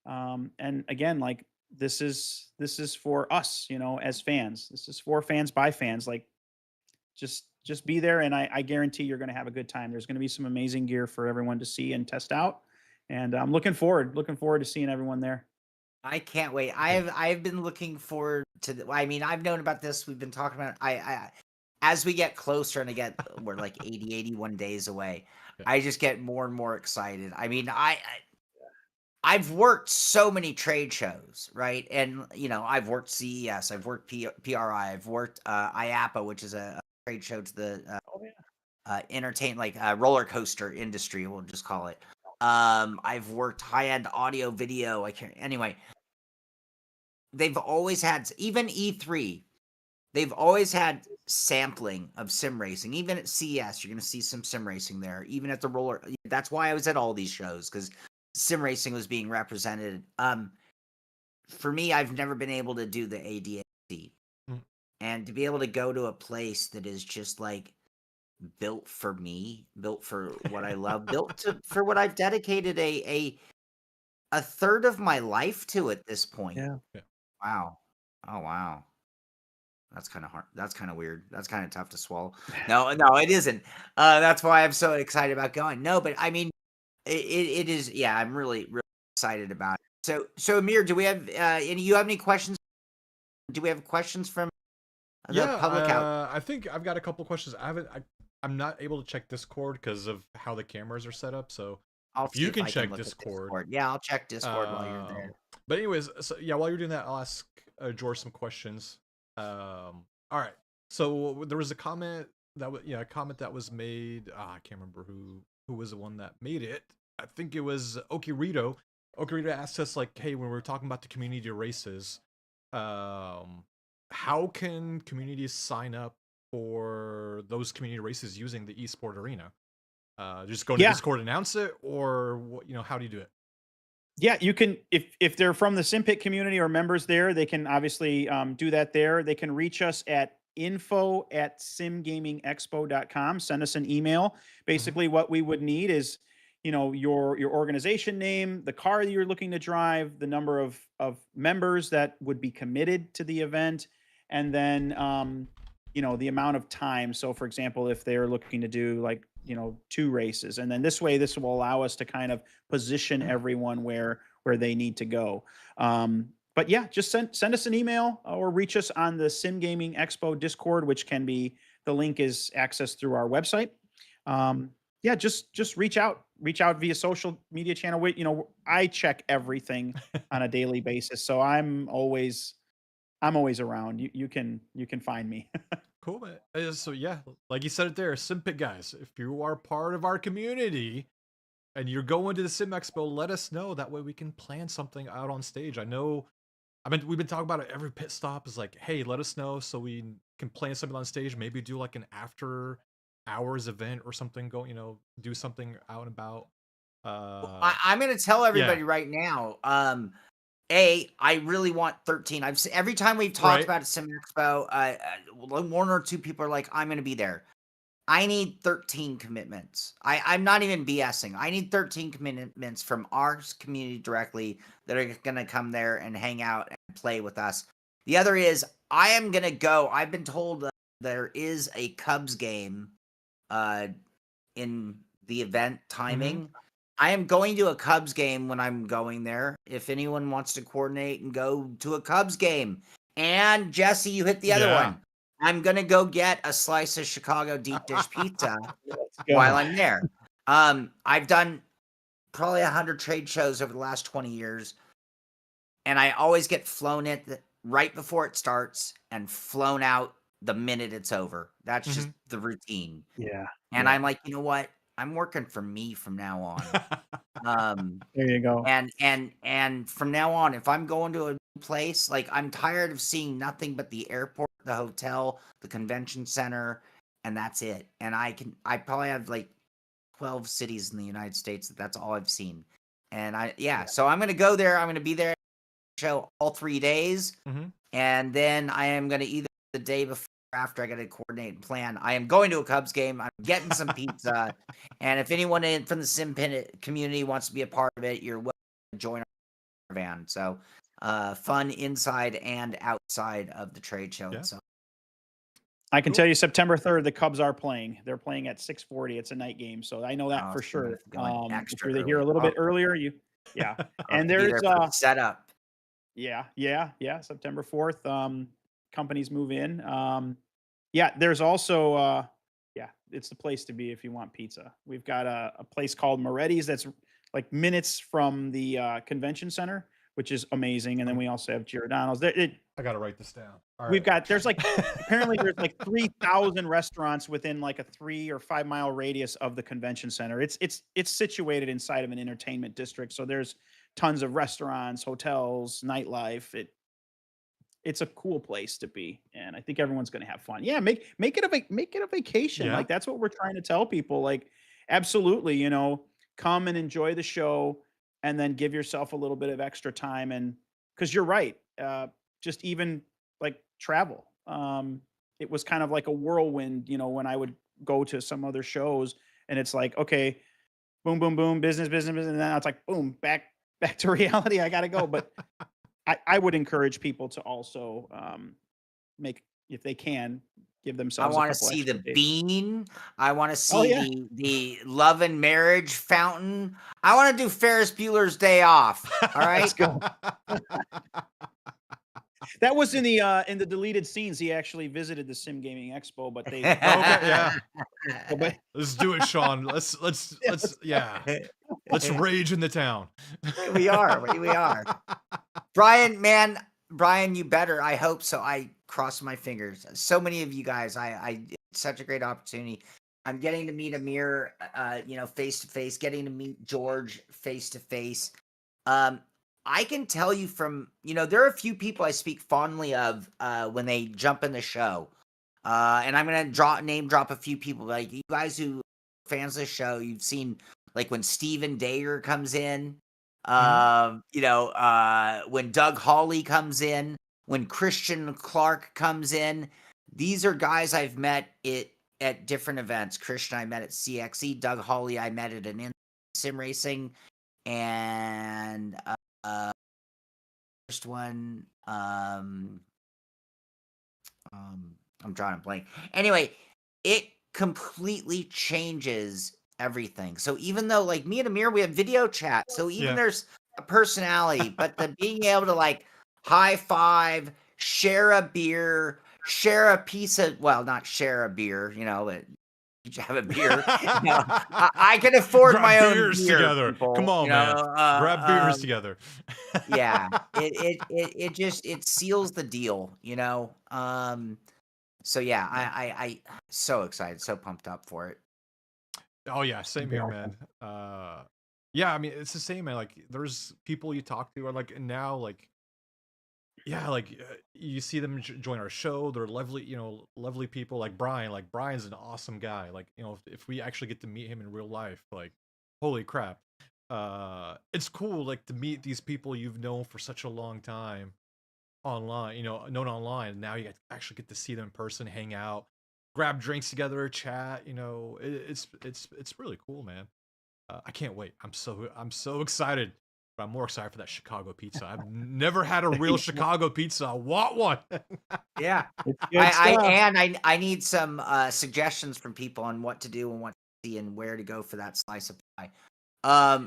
And again, like this is for us, as fans. This is for fans by fans. Like just be there, and I guarantee you're going to have a good time. There's going to be some amazing gear for everyone to see and test out, and I'm looking forward to seeing everyone there. I can't wait. I've been looking forward to I mean, I've known about this. We've been talking about it. I as we get closer and again, we're like 80, 81 days away. Yeah. I just get more and more excited. I mean, I've worked so many trade shows, right? And I've worked CES, I've worked PRI, I've worked IAPA, which is a trade show to the Oh yeah. roller coaster industry, we'll just call it. I've worked high-end audio, video. I can't anyway. They've always had, even E3, they've always had sampling of sim racing. Even at CES, you're going to see some sim racing there. Even at the roller, that's why I was at all these shows, because sim racing was being represented. For me, I've never been able to do the ADAC, Mm. and to be able to go to a place that is just like built for me, built for what I love, for what I've dedicated a third of my life to at this point. Yeah. Yeah. Wow. Oh wow. That's kind of hard. That's kind of weird. That's kind of tough to swallow. No, it isn't. That's why I'm so excited about going. No, but I mean, it is. Yeah, I'm really, really excited about it. So Amir, do we have you have any questions? Do we have questions from the Yeah, public out? I think I've got a couple questions. I'm not able to check Discord because of how the cameras are set up. So I'll if see you if can I check look at Discord, Yeah, I'll check Discord while you're there. but anyways, so yeah, while you're doing that, I'll ask George some questions. All right. So there was a comment a comment that was made. I can't remember who was the one that made it. I think it was Okirito. Okirito asked us like, hey, when we were talking about the community races, how can communities sign up for those community races using the esport arena? Just go to Yeah. Discord, announce it, or how do you do it? Yeah, you can, if they're from the SimPit community or members there, they can obviously do that there. They can reach us at info@simgamingexpo.com. Send us an email. Basically, what we would need is, your organization name, the car that you're looking to drive, the number of members that would be committed to the event, and then the amount of time. So, for example, if they're looking to do like 2 races, and then this will allow us to kind of position everyone where they need to go. But yeah, just send us an email or reach us on the Sim Gaming Expo Discord, which can be, the link is accessed through our website. yeah, just reach out via social media channel. I check everything on a daily basis, so I'm always around. You can find me. Cool, man. So yeah, like you said it there, Simpit guys. If you are part of our community and you're going to the Sim Expo, let us know. That way we can plan something out on stage. I know. I mean, we've been talking about it. Every pit stop is like, hey, let us know so we can plan something on stage. Maybe do like an after hours event or something. Go, do something out and about. I'm going to tell Yeah, everybody right now. I really want 13. Every time we've talked right. about a Sim Expo, one or two people are like, I'm going to be there. I need 13 commitments. I'm not even BSing. I need 13 commitments from our community directly that are going to come there and hang out and play with us. The other is I am going to go. I've been told that there is a Cubs game in the event timing. I am going to a Cubs game when I'm going there. If anyone wants to coordinate and go to a Cubs game. And Jesse, you hit the other Yeah. one. I'm going to go get a slice of Chicago deep dish pizza Let's go. while I'm there. I've done probably 100 trade shows over the last 20 years. And I always get flown in right before it starts and flown out the minute it's over. That's just the routine. Yeah. And yeah. I'm like, you know what? I'm working for me from now on. There you go. And from now on, if I'm going to a place, like I'm tired of seeing nothing but the airport, the hotel, the convention center, and that's it. And I probably have like 12 cities in the United States that's all I've seen. And so I'm gonna go there. I'm gonna be there show all 3 days, and then I am gonna either the day before or after I gotta coordinate and plan. I am going to a Cubs game. I'm getting some pizza, and if anyone from the Sim community wants to be a part of it, you're welcome to join our van. So, fun inside and outside of the trade show itself. I can tell you September 3rd, the Cubs are playing. They're playing at 6:40. It's a night game, so I know that for sure. If you're here a little bit earlier, yeah. And there's set up. Yeah, September 4th. Companies move in. Yeah, there's also it's the place to be if you want pizza. We've got a place called Moretti's that's like minutes from the convention center, which is amazing. And then we also have Giordano's. I gotta write this down. All We've right. got apparently there's like 3,000 restaurants within like a 3 or 5 mile radius of the convention center. It's situated inside of an entertainment district, so there's tons of restaurants, hotels, nightlife. It's a cool place to be, and I think everyone's going to have fun. Yeah, make it a vacation. Yeah. Like that's what we're trying to tell people. Like, absolutely, come and enjoy the show, and then give yourself a little bit of extra time. And because you're right, just even like travel, it was kind of like a whirlwind. When I would go to some other shows, and it's like, okay, boom, boom, boom, business, business, business, and now it's like, boom, back to reality. I got to go, but. I would encourage people to also if they can, give I themselves. want a to couple see the extra days. bean. I want to Oh see yeah, the love and marriage fountain. I want to do Ferris Bueller's Day Off. All right. let's go. That was in the deleted scenes. He actually visited the Sim Gaming Expo, but they Okay, yeah. but Let's do it, Sean. Let's rage in the town. We are. Brian, you better. I hope so. I cross my fingers. So many of you guys. It's such a great opportunity. I'm getting to meet Amir, face to face. Getting to meet George face to face. I can tell you from there are a few people I speak fondly of when they jump in the show, and I'm gonna name drop a few people. Like you guys who are fans of the show, you've seen like when Steven Dayer comes in. When Doug Hawley comes in, when Christian Clark comes in, these are guys I've met at different events. Christian I met at CXE, Doug Hawley I met at an sim racing, and first one, I'm drawing a blank. Anyway, it completely changes everything. So even though like me and Amir, we have video chat. So even there's a personality, but the being able to like high five, share a beer, share a piece of, well, not share a beer, but each have a beer. I can afford Grab my own beers beer, together. Come people. on, man. Grab beers Um, together. yeah, it just it seals the deal, So yeah, I so excited, so pumped up for it. Oh yeah, same here, man. Yeah, I mean it's the same, man. Like there's people you talk to, or like now, like yeah, like you see them join our show. They're lovely, lovely people. Like Brian. Like Brian's an awesome guy. Like if we actually get to meet him in real life, like holy crap, it's cool. Like to meet these people you've known for such a long time online. Known online. Now you actually get to see them in person, hang out, grab drinks together, chat. It's really cool, man. I can't wait. I'm so excited. But I'm more excited for that Chicago pizza. I've never had a real Chicago pizza. I want one. Yeah. It's good stuff. I need some suggestions from people on what to do and what to see and where to go for that slice of pie.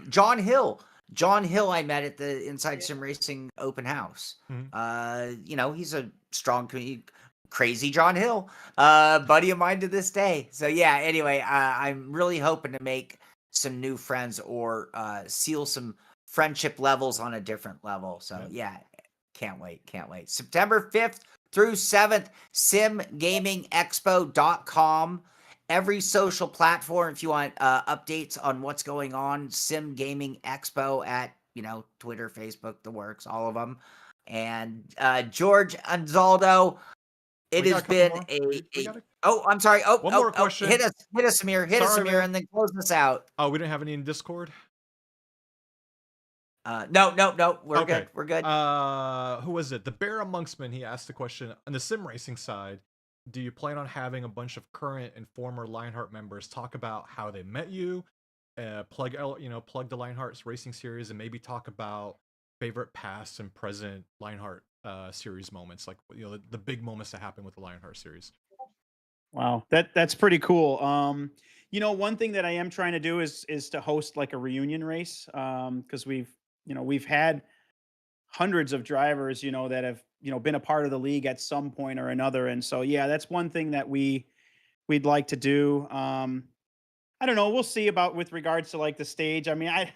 John Hill. John Hill I met at the Inside Sim Racing open house. He's a strong crazy John Hill. Buddy of mine to this day. So yeah, anyway, I'm really hoping to make some new friends or seal some friendship levels on a different level. So yeah, can't wait. September 5th through 7th, simgamingexpo.com. Every social platform, if you want updates on what's going on, Sim Gaming Expo at, Twitter, Facebook, the works, all of them. And Jorge Anzaldo, it We got has a couple been more. We got oh, I'm sorry. one more question. Hit us, Amir, Sorry, man. and then close this out. Oh, we didn't have any in Discord. No, we're Okay. good. We're good. Who was it? The Bear Amongstman. He asked the question on the sim racing side. Do you plan on having a bunch of current and former Lionheart members talk about how they met you, plug the Lionheart's racing series, and maybe talk about favorite past and present Lionheart series moments, like the big moments that happen with the Lionheart series? Wow, that's pretty cool. One thing that I am trying to do is to host like a reunion race, because we've had hundreds of drivers, that have been a part of the league at some point or another, and so yeah, that's one thing that we'd like to do. I don't know. We'll see about with regards to like the stage. I mean, I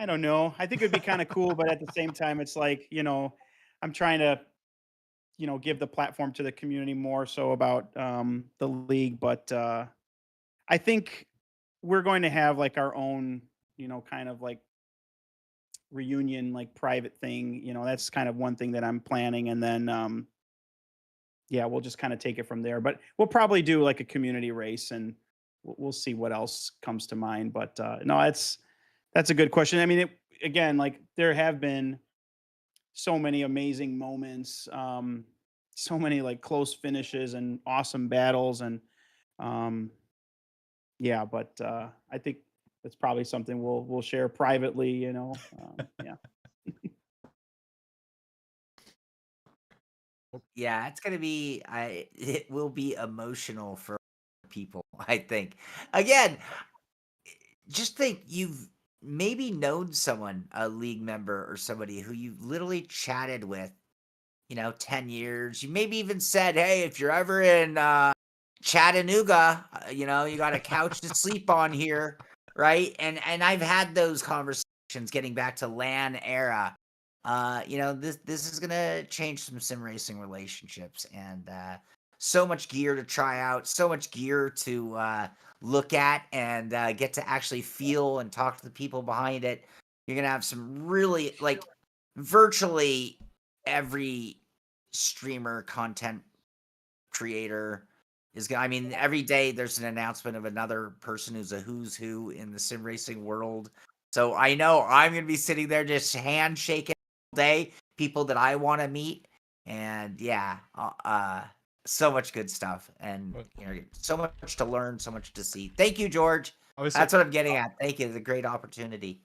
don't know. I think it'd be kind of cool, but at the same time, it's like I'm trying to give the platform to the community more so about the league. But I think we're going to have like our own, kind of like reunion, like private thing. That's kind of one thing that I'm planning. And then, yeah, we'll just kind of take it from there. But we'll probably do like a community race and we'll see what else comes to mind. But no, that's a good question. I mean, again, like there have been so many amazing moments, so many like close finishes and awesome battles, and yeah. But I think that's probably something we'll share privately. Yeah. Yeah, it's gonna be. It will be emotional for people. I think. Again, just think you've maybe known someone, a league member or somebody who you literally chatted with, 10 years. You maybe even said, hey, if you're ever in Chattanooga, you got a couch to sleep on here, right? And I've had those conversations getting back to LAN era. This is gonna change some sim racing relationships, and so much gear to try out, so much gear to look at, and get to actually feel and talk to the people behind it. You're gonna have some really like virtually every streamer, content creator is going. I mean, every day there's an announcement of another person who's a who's who in the sim racing world. So I know I'm going to be sitting there just handshaking all day, people that I want to meet, and yeah, so much good stuff, and so much to learn, so much to see. Thank you, George. That's what I'm getting at. Thank you. It's a great opportunity.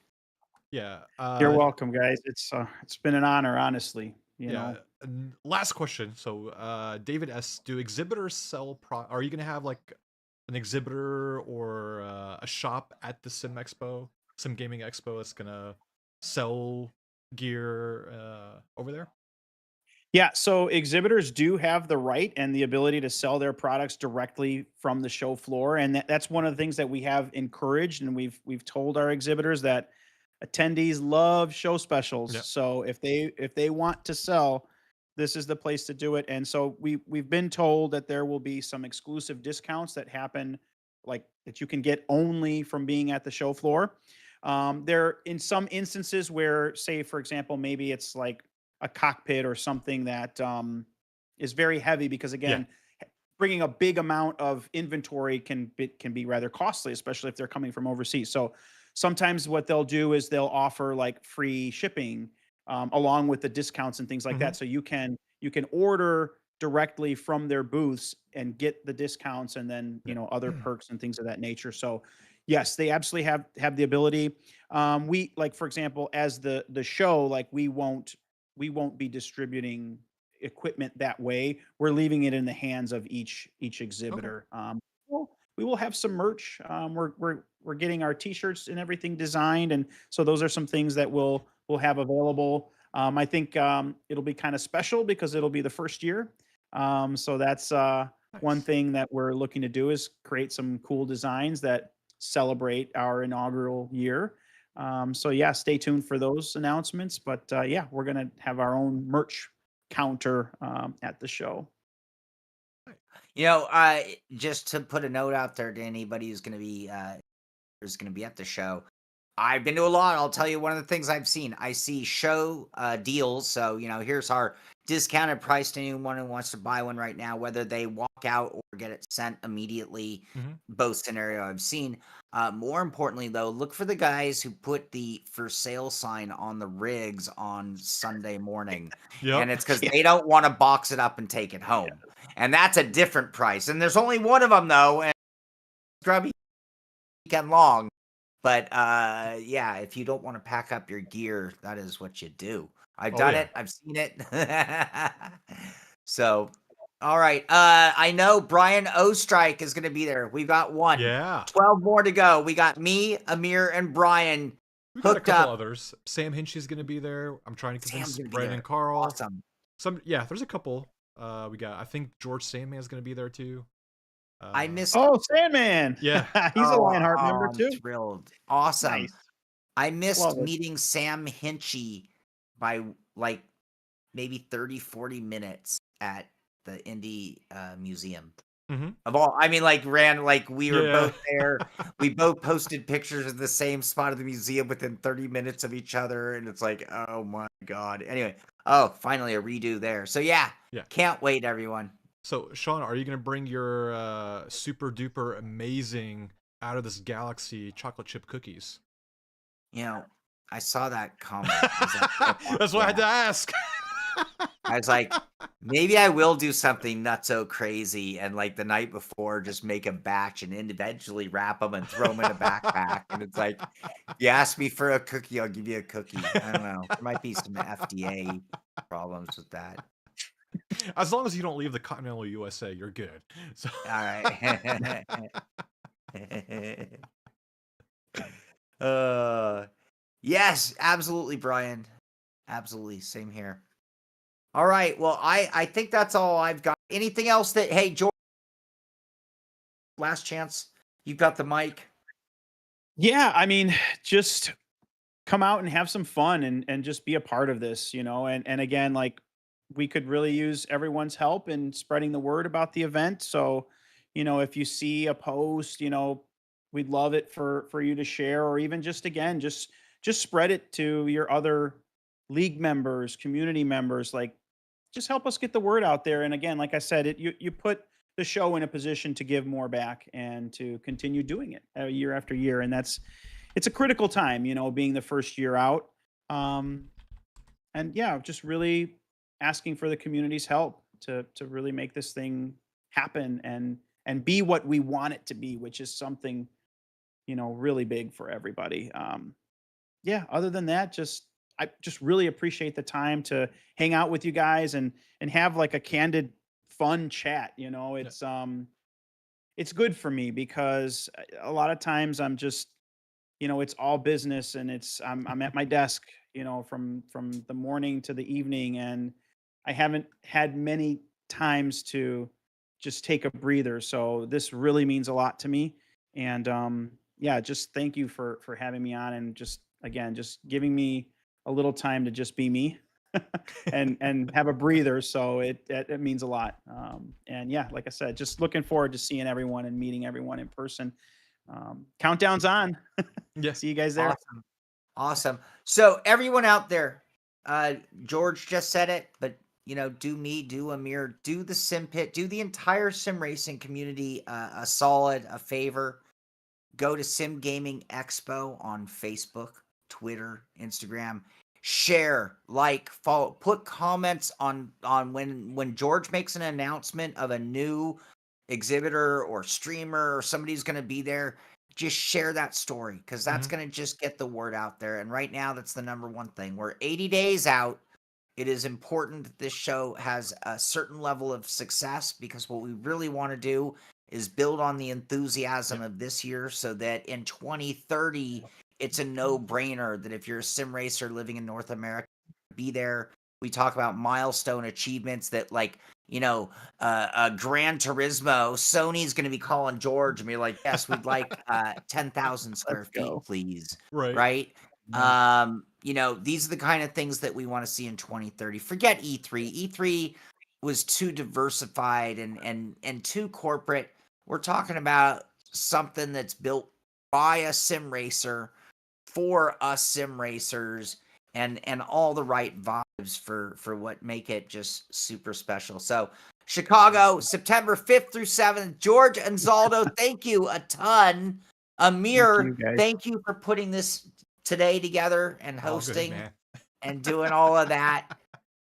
Yeah. You're welcome, guys. It's been an honor, honestly. Last question. So, David S, do exhibitors sell are you going to have like an exhibitor or a shop at the Sim Gaming Expo that's going to sell gear over there? Yeah, so exhibitors do have the right and the ability to sell their products directly from the show floor, and that's one of the things that we have encouraged, and we've told our exhibitors that attendees love show specials. Yeah. So if they want to sell, this is the place to do it. And so we've been told that there will be some exclusive discounts that happen, like that you can get only from being at the show floor. There in some instances where, say, for example, maybe it's like a cockpit or something that is very heavy because Yeah. again, bringing a big amount of inventory can be rather costly, especially if they're coming from overseas. So sometimes what they'll do is they'll offer like free shipping along with the discounts and things like Hmm. that. So you can order directly from their booths and get the discounts and then Yeah. other perks and things of that nature. So yes, they absolutely have the ability. We like, for example, as the show, like we won't be distributing equipment that way. We're leaving it in the hands of each Okay. exhibitor. We will have some merch. We're getting our T-shirts and everything designed, and so those are some things that we'll have available. I think it'll be kind of special because it'll be the first year. So that's one Nice. thing that we're looking to do is create some cool designs that celebrate our inaugural year. So yeah, stay tuned for those announcements. But yeah, we're gonna have our own merch counter at the show. Just to put a note out there to anybody who's gonna be at the show. I've been to a lot. I'll tell you one of the things I've seen. I see show deals. So, here's our discounted price to anyone who wants to buy one right now, whether they walk out or get it sent immediately. Hmm. Both scenario I've seen. More importantly, though, look for the guys who put the for sale sign on the rigs on Sunday morning. And Yep. it's because Yeah, they don't want to box it up and take it yeah, home. And that's a different price. And there's only one of them, though. And grubby weekend long. But yeah, if you don't want to pack up your gear, that is what you do. I've Oh done yeah. it. I've seen it. So, all right. I know Brian Ostrike is going to be there. We've got one. Yeah. 12 more to go. We got me, Amir, and Brian We got a hooked couple up. others. Sam Hinchy's gonna be there. I'm trying to Sam's convince going to be Brandon and there. Carl. Awesome. Yeah, there's a couple. We got, I think George Sandman's gonna be there too. I Uh, missed. Oh, Sandman. yeah. He's a Lionheart member I'm too. thrilled. Awesome. Nice. I missed Love it. meeting Sam Hinchy by like maybe 30, 40 minutes at the Indie Museum. Hmm. Like we were Yeah. both there. We both posted pictures of the same spot of the museum within 30 minutes of each other. And it's like, oh my God. Anyway, finally a redo there. So yeah, Yeah. can't wait, everyone. So Sean, are you gonna bring your super duper amazing out of this galaxy chocolate chip cookies? I saw that comment. Was that That's why I had to ask. I was like, maybe I will do something not so crazy and like the night before just make a batch and individually wrap them and throw them in a backpack. And it's like, you ask me for a cookie, I'll give you a cookie. I don't know. There might be some FDA problems with that. As long as you don't leave the continental USA, you're good. So All right. uh, yes, absolutely, Brian. Absolutely. Same here. All right. Well, I think that's all I've got. Anything else hey, George, last chance. You've got the mic. Yeah, I mean, just come out and have some fun and just be a part of this, and again, like we could really use everyone's help in spreading the word about the event. So, if you see a post, we'd love it for you to share, or even just again, just spread it to your other league members, community members, like just help us get the word out there. And again, like I said, you put the show in a position to give more back and to continue doing it year after year, and it's a critical time, being the first year out. Um, and yeah, just really asking for the community's help to really make this thing happen and be what we want it to be, which is something really big for everybody. Yeah, other than that, I just really appreciate the time to hang out with you guys and have like a candid, fun chat. yeah. It's good for me because a lot of times I'm just it's all business and I'm at my desk, from the morning to the evening, and I haven't had many times to just take a breather. So this really means a lot to me. And yeah, just thank you for having me on, and just again, just giving me a little time to just be me and have a breather. So it means a lot. And yeah, like I said, just looking forward to seeing everyone and meeting everyone in person. Countdown's on. Yeah. See you guys there. Awesome. Awesome. So everyone out there, George just said it, but do me, do Amir, do the Sim Pit, do the entire sim racing community a favor. Go to Sim Gaming Expo on Facebook, Twitter, Instagram. Share, like, follow, put comments on when George makes an announcement of a new exhibitor or streamer or somebody's going to be there. Just share that story, because that's going to just get the word out there. And right now, that's the number one thing. We're 80 days out. It is important that this show has a certain level of success, because what we really want to do is build on the enthusiasm of this year, so that in 2030, it's a no-brainer that if you're a sim racer living in North America, be there. We talk about milestone achievements that, like, Gran Turismo, Sony's going to be calling George and be like, yes, we'd like 10,000 square Let's feet, go. please. Right. Right? Mhm. These are the kind of things that we want to see in 2030. Forget E3. E3 was too diversified and too corporate. We're talking about something that's built by a sim racer for us sim racers, and all the right vibes for what make it just super special. So Chicago, September 5th through 7th. George Anzaldo, thank you a ton. Thank you, Amir, guys. thank you for putting this today together and All good, hosting man. and doing all of that.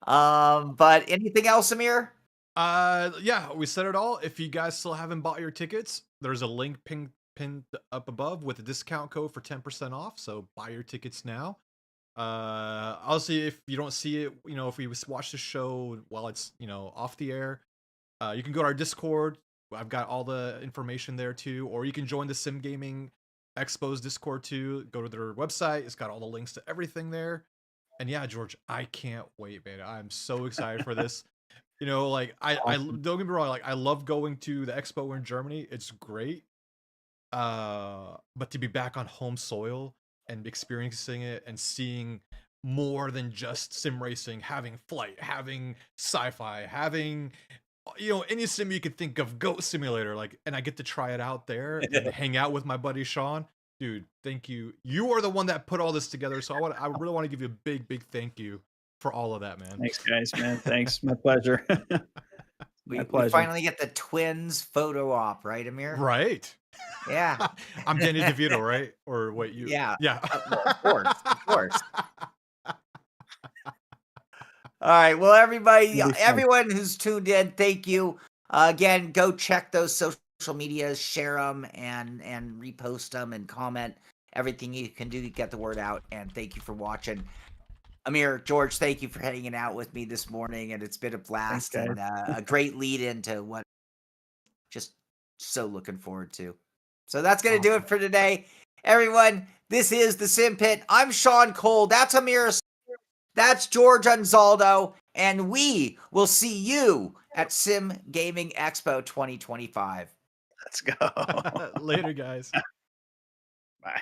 But anything else, Amir? Yeah, we said it all. If you guys still haven't bought your tickets, there's a link pinned up above with a discount code for 10% off. So buy your tickets now. Obviously, if you don't see it, if we watch the show while it's off the air, you can go to our Discord. I've got all the information there too, or you can join the Sim Gaming Expo's Discord too. Go to their website; it's got all the links to everything there. And yeah, George, I can't wait, man. I'm so excited for this. Like I Awesome. don't get me wrong, like I love going to the expo in Germany. It's great. But to be back on home soil and experiencing it and seeing more than just sim racing, having flight, having sci-fi, having any sim you could think of, Goat Simulator, like, and I get to try it out there and hang out with my buddy Sean. Dude, thank you. You are the one that put all this together, so I really want to give you a big thank you for all of that, man. Thanks, guys, man. Thanks. My pleasure. My We pleasure. finally get the twins photo op, right, Amir? Right. Yeah. I'm Danny DeVito, right? Or wait, you? Yeah. Yeah. Well, of course, of course. All right. Well, everybody, It'll be fun. everyone who's tuned in, thank you. Again, go check those social medias, share them, and repost them, and comment. Everything you can do to get the word out. And thank you for watching. Amir, George, thank you for hanging out with me this morning, and it's been a Thanks, blast guys. and a great lead into what just so looking forward to. So that's going to do it for today. Everyone, this is the Sim Pit. I'm Sean Cole. That's Amir. That's George Anzaldo. And we will see you at Sim Gaming Expo 2025. Let's go. Later, guys. Bye.